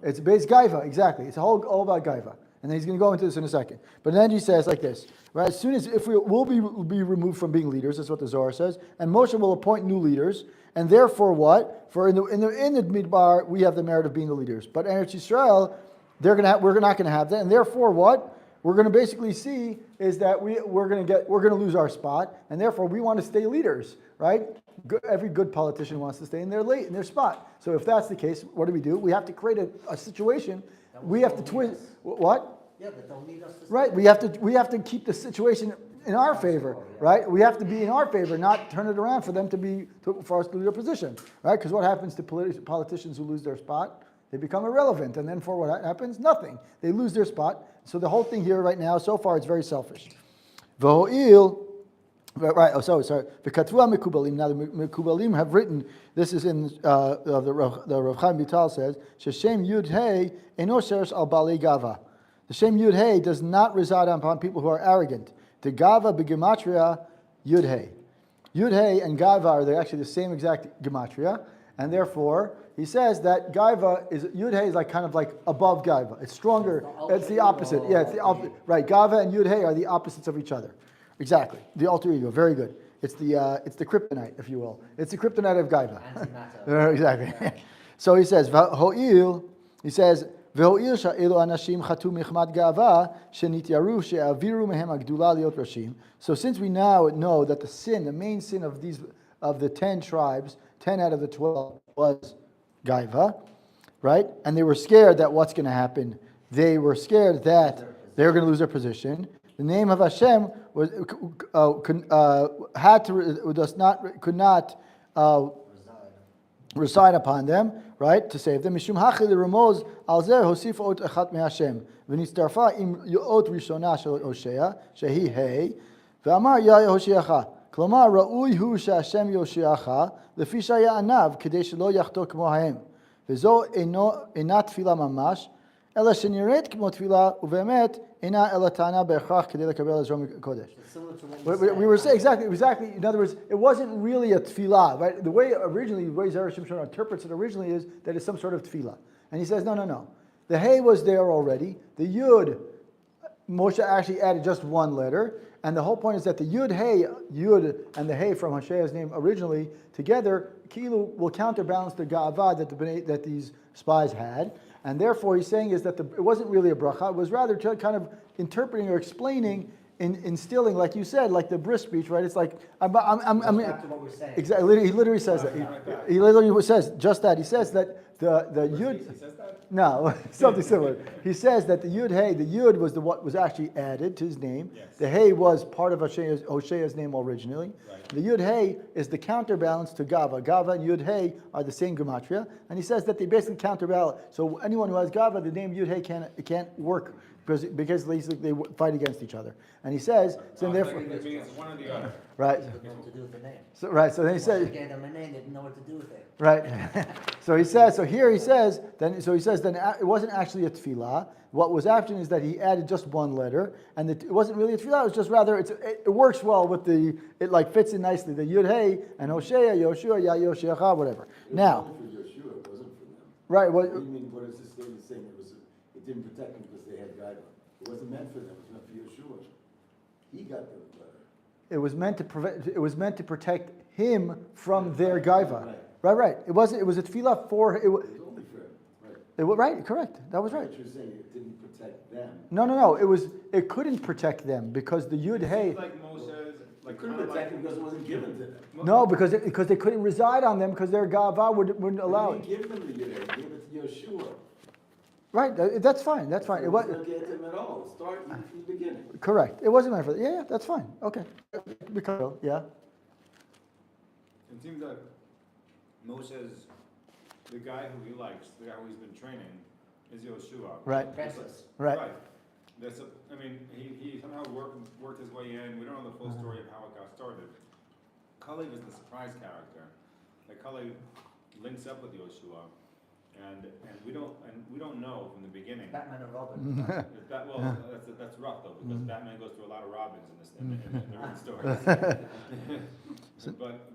It's base Gaiva, exactly. It's all about Gaiva. And then he's going to go into this in a second. But then he says like this, right? As soon as, if we'll be removed from being leaders, that's what the Zohar says, and Moshe will appoint new leaders, and therefore what? For in the Midbar, we have the merit of being the leaders. But in Eretz Yisrael, we're not going to have that, and therefore what? We're going to basically see is that we're going to lose our spot, and therefore we want to stay leaders, right? Every good politician wants to stay in their spot. So if that's the case, what do? We have to create a situation. We have to twist. What? Yeah, but don't need us to. Right. We have to keep the situation in our favor, right? We have to be in our favor, not turn it around for them for us to lose their position, right? Because what happens to politicians who lose their spot? They become irrelevant, and then for what happens? Nothing. They lose their spot. So the whole thing here right now, so far, it's very selfish. V'ho'il, right? Oh, sorry. V'katvu mekubalim. Now the mekubalim have written. This is in the Rav Chaim Vital says, "Sheshem Yud Hey eno sheresh al balei gava." The Shem Yud Hey does not reside upon people who are arrogant. The gava b'gematria Yud Hey. Yud Hey and gava are actually the same exact gematria, and therefore he says that Gaiva is Yud Hey is kind of like above Gaiva. It's stronger. It's the opposite. Yeah, it's the opposite. Right. Gaiva and Yud Hey are the opposites of each other. Exactly. The alter ego. Very good. It's the kryptonite, if you will. It's the kryptonite of Gaiva. Exactly. So he says Ho'il. He says Ve'ho'il sha'elu anashim chatu michmat gava shenityaru she'aviru mehem agdula liot rashim. So since we now know that the main sin of the 10 tribes, 10 out of the 12 was Gaiva, right? And they were scared that what's going to happen? They were scared that they were going to lose their position. The name of Hashem could not reside upon them, right? To save them. Mishum hachi l'ramoz al zeh hosif ot echat me'Hashem v'nistarfa im ot rishona shel Hosea shehi hey ve'amar ya Hosheacha. כלומר, ראוי הוא שהשם יושיעך, לפי שהיה עניו, כדי שלא יחטוא כמוהם. וזו אינה תפילה ממש, אלא שנראית כמו תפילה, ובאמת אינה אלא טענה בהכרח כדי לקבל עזרה מקודש. We were saying exactly. In other words, it wasn't really a tefillah, right? The way Zera Shimshon interprets it originally is that it's some sort of tefillah. And he says, no. The hey was there already. The yud, Moshe actually added just one letter. And the whole point is that the Yud and the Hey from Hoshea's name originally together, Kilu will counterbalance the Ga'ava that these spies had. And therefore he's saying is that it wasn't really a bracha, it was rather kind of interpreting or explaining, instilling, like you said, like the bris speech, right? It's like, Back to what we're saying. Exactly, he literally says that. He literally says just that. He says that the Yud... He says that? No, something similar. He says that the Yud was what was actually added to his name. Yes. The Hey was part of Hoshea's name originally. Right. The Yud Hey is the counterbalance to Gava. Gava and Yud Hey are the same gematria, and he says that they basically counterbalance. So anyone who has Gava, the name Yud Hey can't work because they fight against each other. And he says, so therefore, It means one or the other. right. They didn't know what to do with the name. So then he says, They gave them a name, they didn't know what to do with it. right. So he says, then it wasn't actually a tefillah. What was happening is that he added just one letter, and it wasn't really a tefillah. It was just rather it works well with it like fits in nicely. The Yud Hey and Hosea, Yoshua, Ya Yosheacha, whatever. Now, It was for Yeshua, it wasn't for them. right. What do you mean, what is this statement saying? It didn't protect them because they had Gaiva. It wasn't meant for them, it was meant for Yeshua. He got the letter. It was meant to protect him from their Gaiva. Right. Right. It was a tefillah for it. It was only for him, right. Right. Correct. That was right. But you're saying it didn't protect them. No. It couldn't protect them because the Yud Hey. Like Moshe's, It couldn't protect them because it wasn't given to them. No, because they couldn't reside on them because their Gava wouldn't allow He it. didn't give them the Yud, he gave it to Yeshua. Right. That's fine. That's fine. It was It wasn't get them at all. Start from the beginning. correct. It wasn't meant for that. Yeah. That's fine. Okay. Because yeah. It seems that Moshe's, the guy who he likes, the guy who he's been training, is Yeshua. Right. Princess. Right. He somehow worked his way in. We don't know the full story of how it got started. Kalev is the surprise character. That Kalev links up with Yeshua, And we don't know from the beginning. Batman and Robin. That's rough though, because Batman goes through a lot of Robins in the written stories.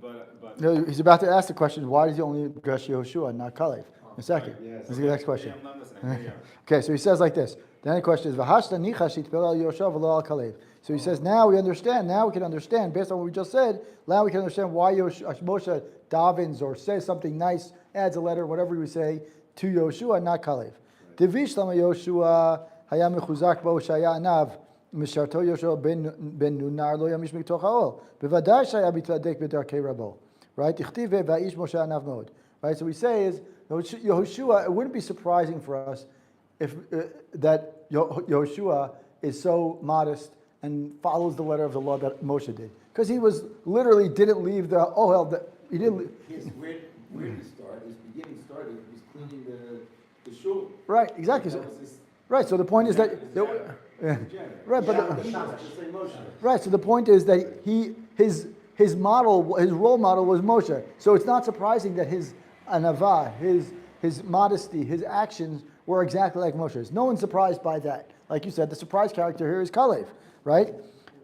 But No, he's about to ask the question, why does he only address Yehoshua and not Kalev? In a second. Yes. This is the next question. Yeah, I'm not listening. Yeah. Okay, so he says like this. Then the question is, "V'hashta nicha shitpilel al Yehoshua v'lo al Kalev." So he says, now we understand, now we can understand, based on what we just said, now we can understand why Moshe davens or says something nice, adds a letter, whatever we say, to Yehoshua, not Kalev. Devish lama Yehoshua hayam mechuzak bo shaya anav misharto Yehoshua ben Nunar lo yamish mitoch haol. Bevadai shaya bitladek b'darkei rabo. Right? Ichtive va'ish Moshe anav mod. Right? So we say is, Yehoshua, it wouldn't be surprising for us if that Yehoshua is so modest and follows the letter of the law that Moshe did. Because he was literally didn't leave the Ohel, he didn't Where did he start? His beginning started, he was cleaning the shul. right, exactly. That was his- Right, so the point is that, yeah, right, but Just like Moshe. right, so the point is that his model, his role model was Moshe. So it's not surprising that his anava, his modesty, his actions were exactly like Moshe's. No one's surprised by that. Like you said, the surprise character here is Kalev, right?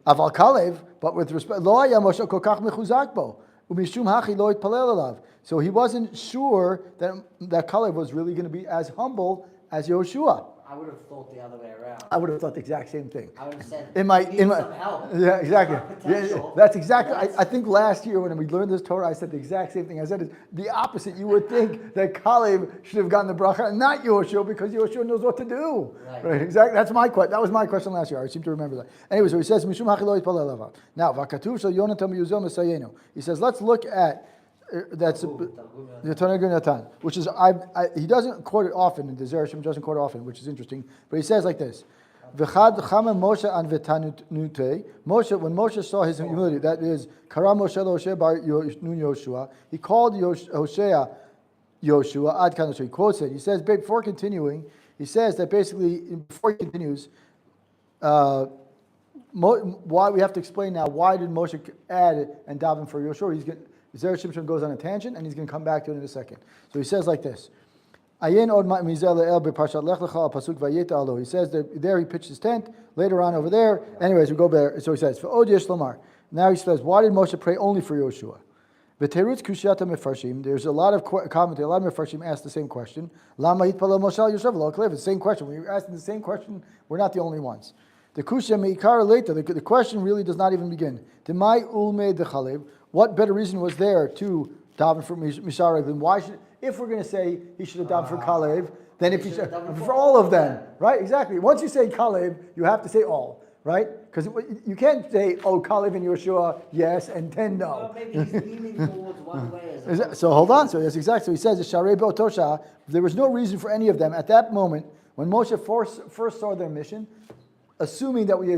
Aval Kalev, but with respect, lo haya Moshe kol kach mechuzak bo, umishum hachi lo yitpalel alav. So he wasn't sure that Kalev was really going to be as humble as Yehoshua. I would have thought the other way around. I would have thought the exact same thing. I would have said, In my, "You need some help. yeah, exactly. Our potential." That's exactly. That's- I think last year when we learned this Torah, I said the exact same thing. I said it's the opposite. You would think that Kalev should have gotten the bracha and not Yehoshua because Yehoshua knows what to do. Right. Exactly. That's my question. That was my question last year. I seem to remember that. Anyway, so he says, "Mishum hachi lo yitpalel alav." Now, v'katuv shel Yonatan miyuzel mesayenu. He says, let's look at that's the Tanakh Natan, which is he doesn't quote it often. The Zera Shimshon doesn't quote it often, which is interesting. But he says like this: V'chad chama Moshe an v'tanute. Moshe, when Moshe saw his humility, that is Kara Moshe Hoshea bar Nun Yoshua. He called Hoshea Yoshua ad kan. So he quotes it. He says before continuing, he says that basically before he continues, why we have to explain now why did Moshe add and daven for Yoshua? Zera Shimshon goes on a tangent, and he's going to come back to it in a second. So he says like this. He says that there he pitched his tent, later on over there. Anyways, we go there. So he says, now he says, why did Moshe pray only for Yoshua? There's a lot of commentary, a lot of Mefarshim ask the same question. The same question. When you're asking the same question, we're not the only ones. The question really does not even begin. What better reason was there to daven for Mishareg? Then why should, if we're going to say he should have davened for Kalev, then if he should for all of them, right? Exactly. Once you say Kalev, you have to say all, right? Because you can't say, oh, Kalev and Yehoshua, yes, and 10 no. Well, maybe he's leaning towards one way. So hold on. So that's exactly. So he says, "Sharei Be'otosha." There was no reason for any of them at that moment when Moshe first saw their mission. Assuming that we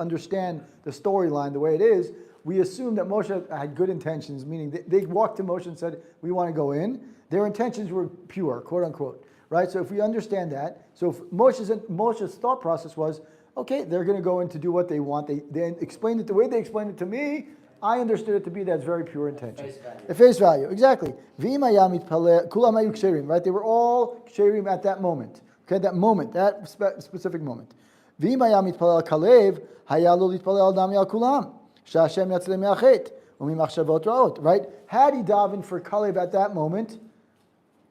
understand the storyline the way it is, we assume that Moshe had good intentions, meaning they walked to Moshe and said, "We want to go in." Their intentions were pure, quote unquote, right? So if we understand that, so if Moshe's thought process was, okay, they're going to go in to do what they want. They explained it the way they explained it to me. I understood it to be that's very pure intention. At face value, exactly. Right? They were all ksherim at that moment. Okay, that moment, that specific moment. Right? Had he davened for Kalev at that moment,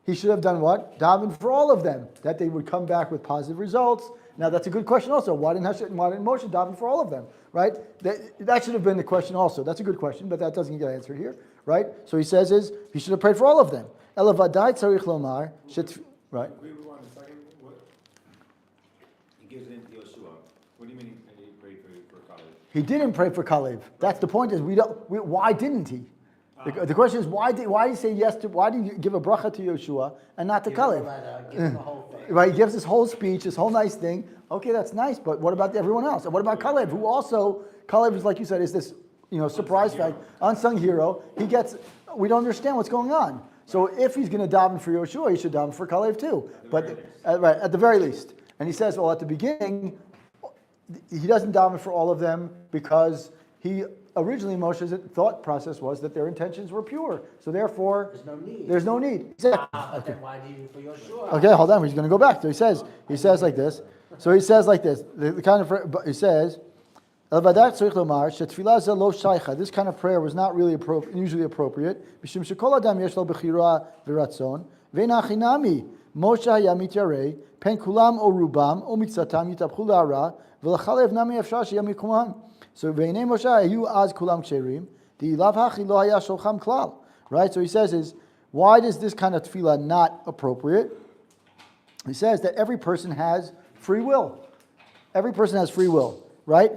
he should have done what? Davened for all of them, that they would come back with positive results. Now that's a good question also. Why didn't Moshe daven for all of them? Right? That should have been the question also. That's a good question, but that doesn't get answered here. Right? So he says he should have prayed for all of them. Right? We rewind a second. What? He gives in to Yoshua. What do you mean he prayed for Kalev? He didn't pray for Kalev. That's the point. Is why didn't he? The question is why did he say yes to? Why did you give a bracha to Yoshua and not to Kalev? Give him the whole thing. Right, he gives this whole speech, this whole nice thing. Okay, that's nice, but what about everyone else? And what about Kalev, who also Kalev is, like you said, is this surprise fact, unsung hero. We don't understand what's going on. So if he's going to daven for Yoshua, he should daven for Kalev too. But at the very least. And he says, well, at the beginning, he doesn't daven for all of them because originally Moshe's thought process was that their intentions were pure. So therefore, There's no need. there's no need. Exactly. But then why do you for Yoshua? Okay, hold on. He's going to go back. So he says like this. So he says like this. The kind of he says, this kind of prayer was not really usually appropriate. Moshe היה מתיירא, פן כולם או רובם או מקצתם יתהפכו להרע, ולחלב נמי אפשר שיהיה מקומם. So בעיני משה היו אז כולם כשרים, דאילאו הכי לא היה שולחם כלל. Right? So he says why is this kind of tefillah not appropriate? He says that every person has free will. Every person has free will, right?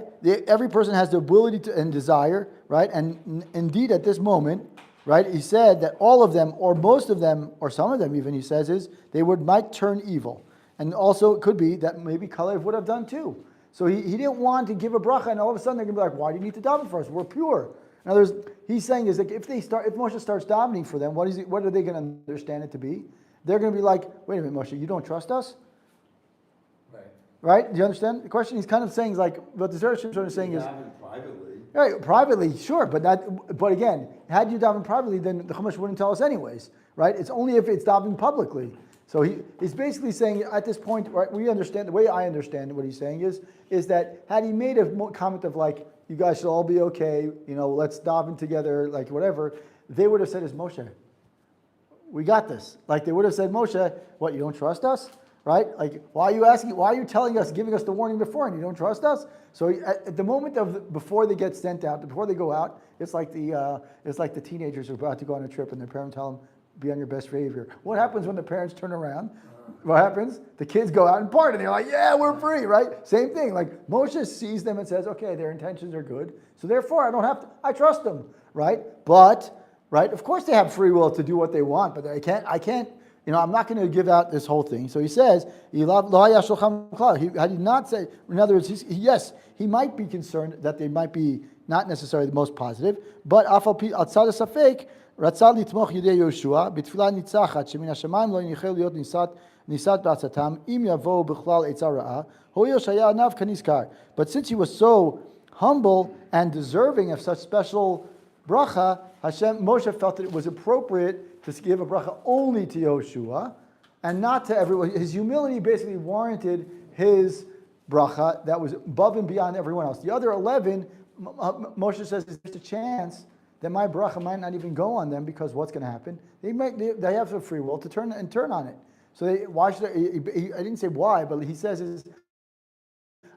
Every person has the ability to and desire, right? And indeed at this moment, right, he said that all of them, or most of them, or some of them even, he says, is they might turn evil. And also it could be that maybe Kalev would have done too. So he didn't want to give a bracha, and all of a sudden they're going to be like, why do you need to daven for us? We're pure. In other words, he's saying is that if Moshe starts davening for them, what are they going to understand it to be? They're going to be like, wait a minute, Moshe, you don't trust us? Right? Do you understand the question? He's kind of saying like what the Zera Shimshon is saying is privately. Right, privately, sure, but again, had you daven privately, then the Chumash wouldn't tell us anyways, right? It's only if it's davening publicly. So he's basically saying at this point, right? We understand the way I understand what he's saying is that had he made a comment of like, you guys should all be okay, let's daven together, like whatever, they would have said, "Is Moshe, we got this." Like they would have said, "Moshe, what? You don't trust us?" Right? Like, why are you telling us, giving us the warning before, and you don't trust us? So at the moment before they get sent out, before they go out, it's like the teenagers who are about to go on a trip, and their parents tell them, "Be on your best behavior." What happens when the parents turn around? What happens? The kids go out and party, and they're like, "Yeah, we're free," right? Same thing. Like Moshe sees them and says, "Okay, their intentions are good, so therefore I trust them," right? But right, of course they have free will to do what they want, but I can't. I'm not going to give out this whole thing. So he says, he did not say, in other words, yes, he might be concerned that they might be not necessarily the most positive, but outside of Safek, רצה לתמוך ידי יהושע בתפילה ניצחת שמן השמיים לא ינחל להיות ניסת בעצתם אם יבואו בכלל עצה רעה הואיל שהיה עניו כנזכר. But since he was so humble and deserving of such special bracha, Moshe felt that it was appropriate to give a bracha only to Yoshua and not to everyone. His humility basically warranted his bracha that was above and beyond everyone else. The other 11, Moshe says, there's a chance that my bracha might not even go on them because what's going to happen? They have the free will to turn on it. So why should I didn't say why, but he says,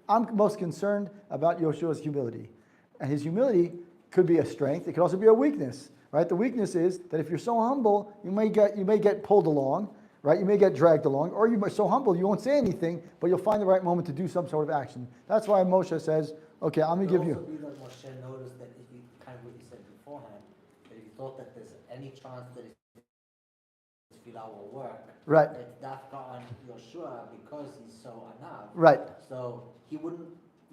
I'm most concerned about Yoshua's humility. And his humility could be a strength. It could also be a weakness. Right? The weakness is that if you're so humble, you may get pulled along, right? You may get dragged along, or you're so humble you won't say anything, but you'll find the right moment to do some sort of action. That's why Moshe says, "Okay, I'm going to give you." It could also be that Moshe noticed that if you kind of what you said beforehand, that if you thought that there's any chance that his tefillah will work, Right. it's dafka on Yoshua because he's so anav. Right. So he wouldn't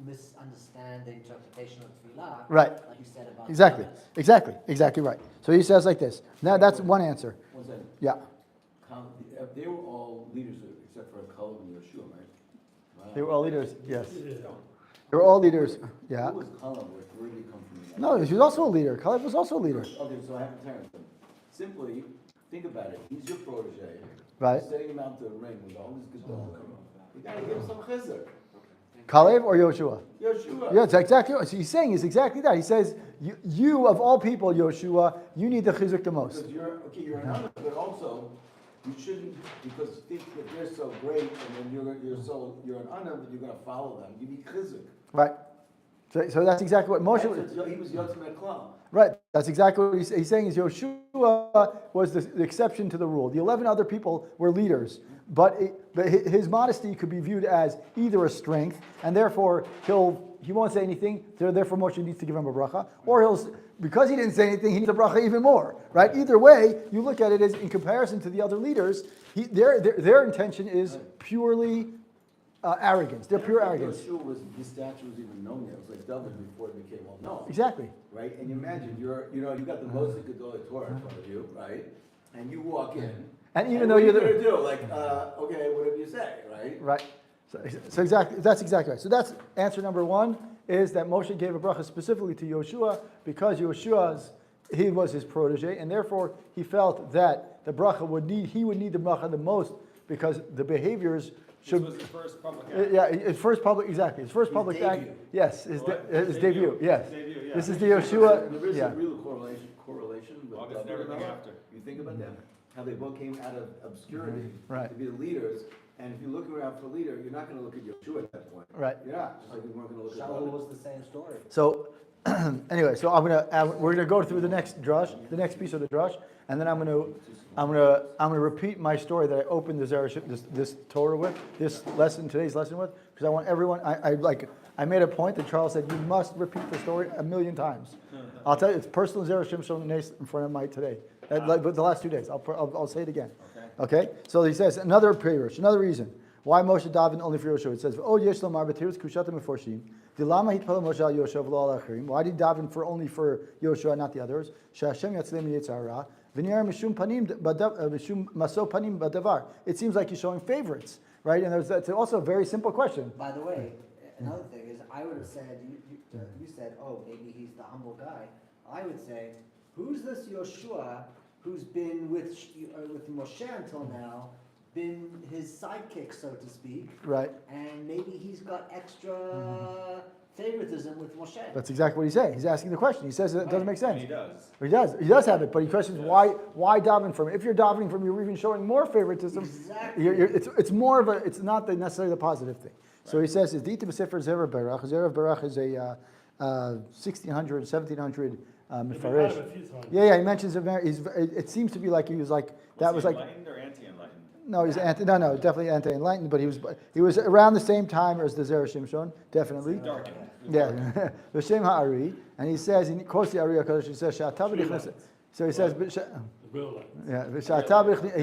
misunderstand the interpretation of tefillah. Right. Like you said about Exactly right. So he says like this. Now that's one answer. One second. Yeah. They were all leaders except for Kalev and Yeshua, right? Wow. They were all leaders. Yes. Yeah. They were all leaders. Yeah. Who was Kalev? Where did he come from? No, he was also a leader. Kalev was also a leader. Okay, so I have to tell you. Simply, think about it. He's your protege. Right. Setting him out to the ring with all this gadol. You gotta give him some chizuk. Kalev or Yoshua? Yoshua. Yeah, it's exactly what he's saying. Is exactly that. He says, you of all people, Yoshua, you need the chizuk the most. Because you're an honor, but also you shouldn't because think that they're so great and then you're an honor, but you're gonna follow them. You need chizuk. Right. So that's exactly what Moshe was. He was Yotzim Klal. Right. That's exactly what he's saying. Is Yoshua was the exception to the rule. The 11 other people were leaders, but his modesty could be viewed as either a strength, and therefore he won't say anything. Therefore, Moshe needs to give him a bracha, or because he didn't say anything, he needs a bracha even more. Right. Either way, you look at it as in comparison to the other leaders, their intention is purely arrogance. They're pure arrogance. This statue was even known yet. It was like David before it became well known. Exactly. Right? And you imagine you got the most Gedolei Torah in front of you, right? And you walk in. And even and though what you're are you gonna do? Like, okay, whatever you say, right? Right. So exactly, that's exactly right. So that's answer number one, is that Moshe gave a bracha specifically to Yoshua because he was his protege, and therefore he felt that the bracha he would need the bracha the most because the behaviors should. This was his first public act. Yeah, his first public, exactly, his first public act. debut. Yes, his What? debut, yes. His debut, yeah. This is the Yoshua, There is yeah. a real correlation with August and David everything and Noah. after. You think about them, how they both came out of obscurity Right. to be the leaders, and if you're looking around for a leader, you're not gonna look at Yeshua at that point. Right. You're not, just like you weren't gonna look at Shaul David. was the same story. So, anyway, so we're gonna go through the next drush, the next piece of the drush, and then I'm gonna repeat my story that I opened the Zera this Torah with, today's lesson with, because I want everyone. I made a point that Charles said you must repeat the story 1,000,000 times. I'll tell you, it's personal Zera Shimshon in front of my today. But the last 2 days, I'll say it again. Okay. So he says another pirush, another reason why Moshe davened only for Yoshua. It says, "Oh yesh lomar b'tirus kushatim meforshim." Dilama hitpala Moshe al Yoshua v'lo al achirim. Why did he daven only for Yoshua, not the others? She'Hashem yatzilem miyitzara v'niyar mishum panim mishum maso panim badavar. It seems like he's showing favorites, right? And it's also a very simple question. By the way, another thing is, I would have said, you said, oh, maybe he's the humble guy. I would say, who's this Yoshua who's been with Moshe until now, been his sidekick, so to speak, Right. and maybe he's got extra favoritism with Moshe. That's exactly what he's saying. He's asking the question. He says it doesn't make And sense. he does. He does. He does have it, but he questions why daven from him. If you're davening from him, you're even showing more favoritism. Exactly. It's more of it's not necessarily the positive thing. So he says, "Is Dita B'Sefer Zera Berach." Zera Berach is a 1600, 1700 We've had Mefarish. him a few times. Yeah, he mentions it. It seems to be like he was like that was he like. enlightened or anti-enlightened? No, he's definitely anti-enlightened, but he was around the same time as the Zera Shimshon, definitely. Darkened. Yeah, L'Shem Ha'ari, and he says, he quotes the Ari HaKadosh, he says, so he says, The real light. yeah, he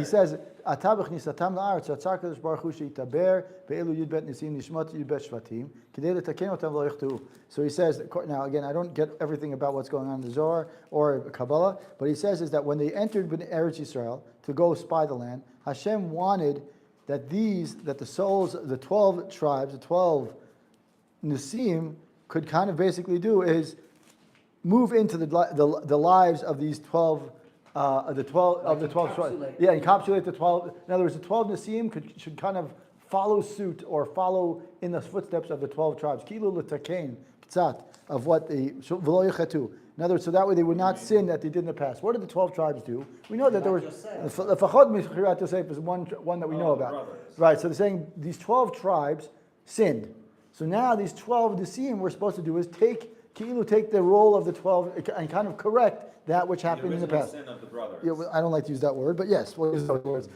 says, "Atabich nisatam la'aretz, atzar Kadosh Baruch Hu sheitaber be'elu yud bet nisim nishmat yud bet shvatim, k'dei letaken otam lo yichtu." So he says, now again, I don't get everything about what's going on in the Zohar or Kabbalah, but he says is that when they entered Eretz Yisrael to go spy the land, Hashem wanted that the souls, the 12 tribes, the 12 Nisim could kind of basically do is move into the lives of these 12 of the 12 tribes. encapsulate. Yeah, encapsulate the 12. In other words, the 12 Nisim should kind of follow suit or follow in the footsteps of the 12 tribes. Kilu l'takein k'tzat of what they v'lo yichatu. In other words, so that way they would not sin that they did in the past. What did the 12 tribes do? We know that there was the Fachod Michirat Yosef is one that we know about. Brothers. Right. So they're saying these 12 tribes sinned. So now these 12 Nisim we're supposed to do is take the role of the 12 and kind of correct that which happened in the past. Sin of the brothers. Yeah, well, I don't like to use that word, but yes, we'll use those words.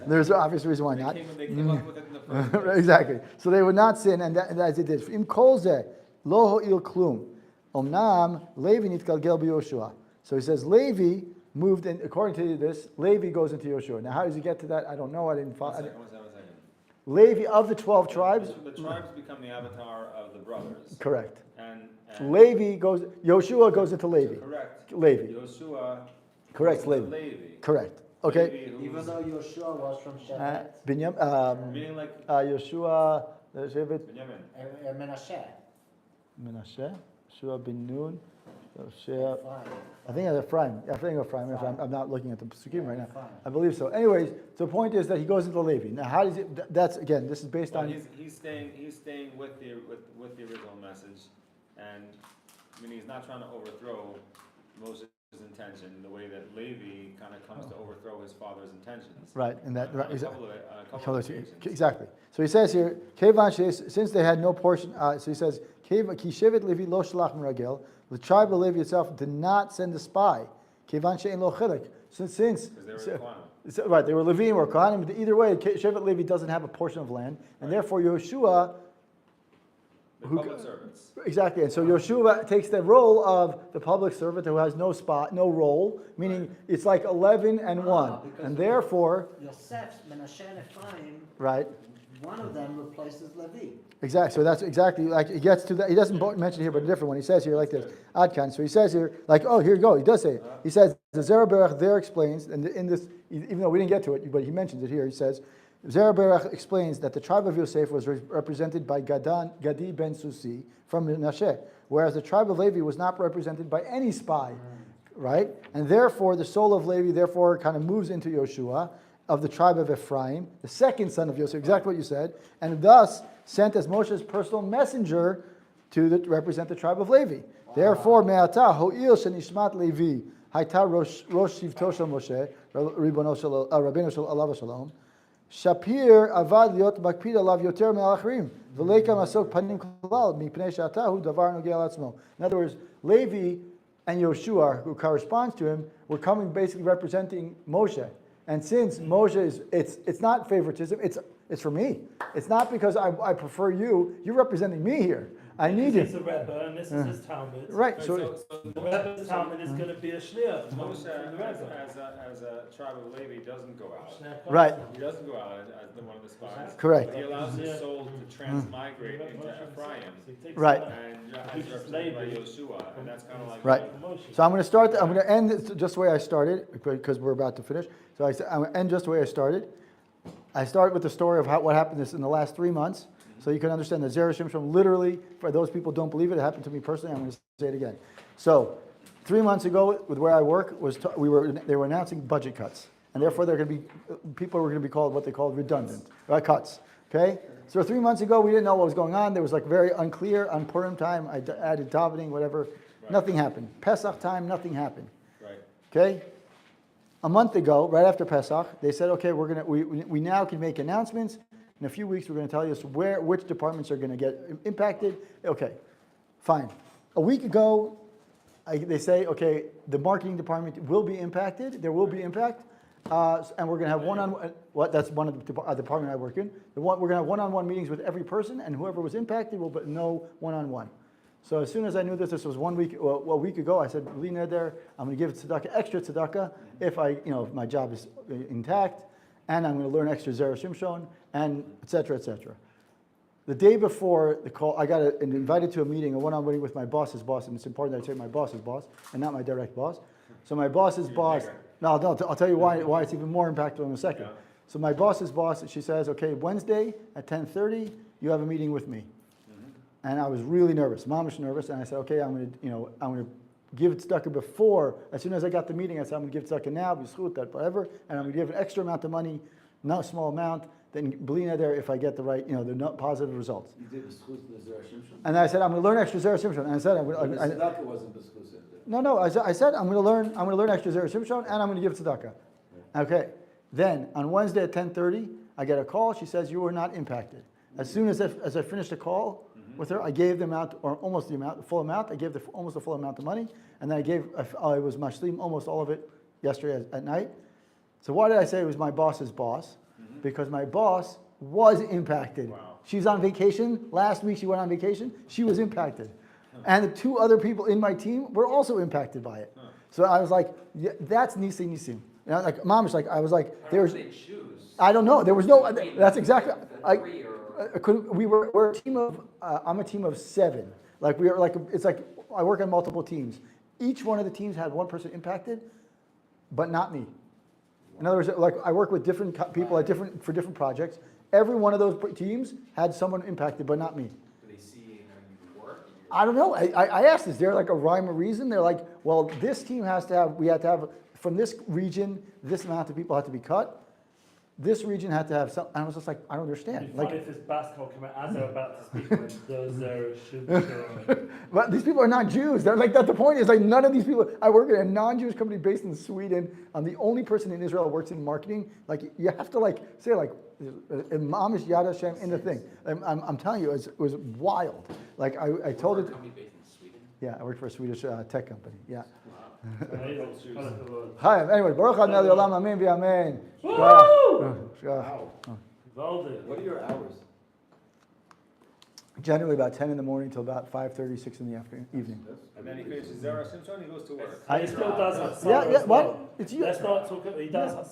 There's an obvious reason why They not. came up with it in the first place. Exactly. So they would not sin, and as it did. Im kol zeh lo ho'il klum. Omnam Levi nitgalgel b'Yoshua. So he says Levi moved in. According to this, Levi goes into Yoshua. Now, how does he get to that? I don't know. I didn't follow. One second. Levi of the 12 tribes. The tribes become the avatar of the brothers. Correct. And Levi goes. Yoshua goes into Levi. correct. Levi. Yoshua. Correct. goes to Levi. Levi. Correct. Okay. Levi, who's- Even though Yoshua was from Shevet, Binyam. meaning like Yoshua. Shevet. Benjamin. Menashe, Menashe. Yoshua bin Nun. Yoshua. fine. I think it's Ephraim. I think Ephraim. I'm not looking at the Pesukim right now. Fine. I believe so. Anyways, the point is that he goes into Levi. Now, how does it? That's again. This is based Well, on. he's staying with the original message, and I mean he's not trying to overthrow Moses' intention the way that Levi kind of comes to overthrow his father's intentions. Right, and that right, On a exactly. couple of- on a couple of occasions. Exactly. So he says here, Kevan sheis, since they had no portion. So he says, Kevan ki shevet Levi lo shalach meragel. The tribe of Levi itself did not send a spy. Kevan she'en lo chilek. Since Because they were Kohanim. right, they were Levim or Kohanim. But either way, Shevet Levi doesn't have a portion of land, and therefore Yoshua. The Who- public servants. Exactly, and so Yoshua takes the role of the public servant who has no spot, no role, meaning it's like 11 and 1, because and therefore, Yosef's Menashe and Ephraim, right, one of them replaces Levi. exactly. So that's exactly like he gets to that. He doesn't mention it here, but a different one. He says here like this, Adkan. So he says here, like, oh, here you go. He does say it. He says the Zera Berach there explains, and in this, even though we didn't get to it, but he mentions it here. He says Zera Berach explains that the tribe of Yosef was represented by Gadi ben Susi from Menashe, whereas the tribe of Levi was not represented by any spy, right? And therefore, the soul of Levi therefore kind of moves into Yoshua of the tribe of Ephraim, the second son of Yosef, exactly what you said, and thus sent as Moshe's personal messenger to represent the tribe of Levi. Wow. Therefore, me'ata ho'il shenishmat Levi hayta rosh shivto shel Moshe Rabbeinu shel alav shalom Shapir avad liot makpid alav yoter me'alachrim v'leika masok panim klal mipnei she'atahu davar nogei al atzmo. In other words, Levi and Yoshua, who corresponds to him, were coming basically representing Moshe. And since Moshe is, it's not favoritism, it's for me. It's not because I prefer you. You're representing me here. I need This is you. a Rebbe and this is his Talmud. Right. So The Rebbe's Talmud is going to be a shliach. Moshe, from the Rebbe. as a tribe of Levi, doesn't go out. Right. He doesn't go out as one of the spies. Correct. But he allows his soul to transmigrate into Ephraim. Right. And as represented by Yoshua, and that's kind of like Right. So I'm going to end this just the way I started because we're about to finish. So I'm going to end just the way I started. I start with the story of what happened in the last 3 months. So you can understand that Zera Shimshon literally, for those people who don't believe it, it happened to me personally. I'm going to say it again. So 3 months ago, with where I work, they were announcing budget cuts, and therefore people were going to be called what they called redundant cuts. Okay. So 3 months ago, we didn't know what was going on. There was very unclear on Purim time. I added davening, whatever. Right. Nothing happened. Pesach time, nothing happened. Right. Okay. A month ago, right after Pesach, they said, okay, we now can make announcements. In a few weeks, we're going to tell you which departments are going to get impacted. Okay, fine. A week ago, they say, okay, the marketing department will be impacted. There will be impact, and we're going to have one-on-one. That's one of the department I work in. We're going to have one-on-one meetings with every person, and whoever was impacted will, but no one-on-one. So as soon as I knew this was 1 week, a week ago, I said, Li Neder, I'm going to give tzedakah, extra tzedakah, if my job is intact, and I'm going to learn extra Zera Shimshon, and et cetera, et cetera. The day before the call, I got invited to a meeting, a one-on-one meeting with my boss's boss, and it's important that I say my boss's boss, and not my direct boss. So my boss's boss, no, I'll tell you why it's even more impactful in a second. Yeah. So my boss's boss, she says, okay, Wednesday at 10:30, you have a meeting with me. And I was really nervous, mamish nervous, and I said, okay, I'm going to give tzedakah before. As soon as I got the meeting, I said, I'm going to give tzedakah now, b'zchut, that whatever, and I'm going to give an extra amount of money, not a small amount, then bli neder if I get the right, the positive results. You did b'zchut the Zera Shimshon? And I said, I'm going to learn extra Zera Shimshon. And I said, The tzedakah wasn't b'zchut. No, I said, I'm going to learn extra Zera Shimshon, and I'm going to give tzedakah. Yeah. Okay. Then on Wednesday at 10:30, I get a call. She says, you were not impacted. As soon as I finished the call with her, I gave the amount, or almost the full amount. I gave almost the full amount of money, and then I was mashlim almost all of it yesterday at night. So why did I say it was my boss's boss? Because my boss was impacted. Wow. She's on vacation. Last week she went on vacation. She was impacted. And the 2 other people in my team were also impacted by it. So I was like, yeah, that's nisim. Like mom was like, I was like, there's. I don't know. There was no. That's exactly. We're a team of. I'm a team of 7. Like we are like it's like I work on multiple teams. Each one of the teams had one person impacted, but not me. In other words, like I work with different people for different projects. Every one of those teams had someone impacted, but not me. Do they see how you work? I don't know. I asked, is there like a rhyme or reason? They're like, well, this team we had to have, from this region, this amount of people had to be cut. This region had to have some, and I was just like, I don't understand. It'd be funny if this basketball came out as they're about to speak with those Shimshon. But these people are not Jews. They're like, that's the point is like none of these people, I work at a non-Jewish company based in Sweden. I'm the only person in Israel who works in marketing. Like you have to like say like, Mamish Yad Hashem in the thing. I'm telling you, it was wild. Like I told it. Company based in Sweden? Yeah, I work for a Swedish tech company. Yeah. Wow. Hi. Anyway, Baruch Adonai Olam Amen v'Amen. Wow. What are your hours? Generally about 10 in the morning till about 5:30, 6 in the evening. And then he finishes Zera Shimshon, he goes to work. He still does that. Yeah. What? It's you. Let's not talk. He does that.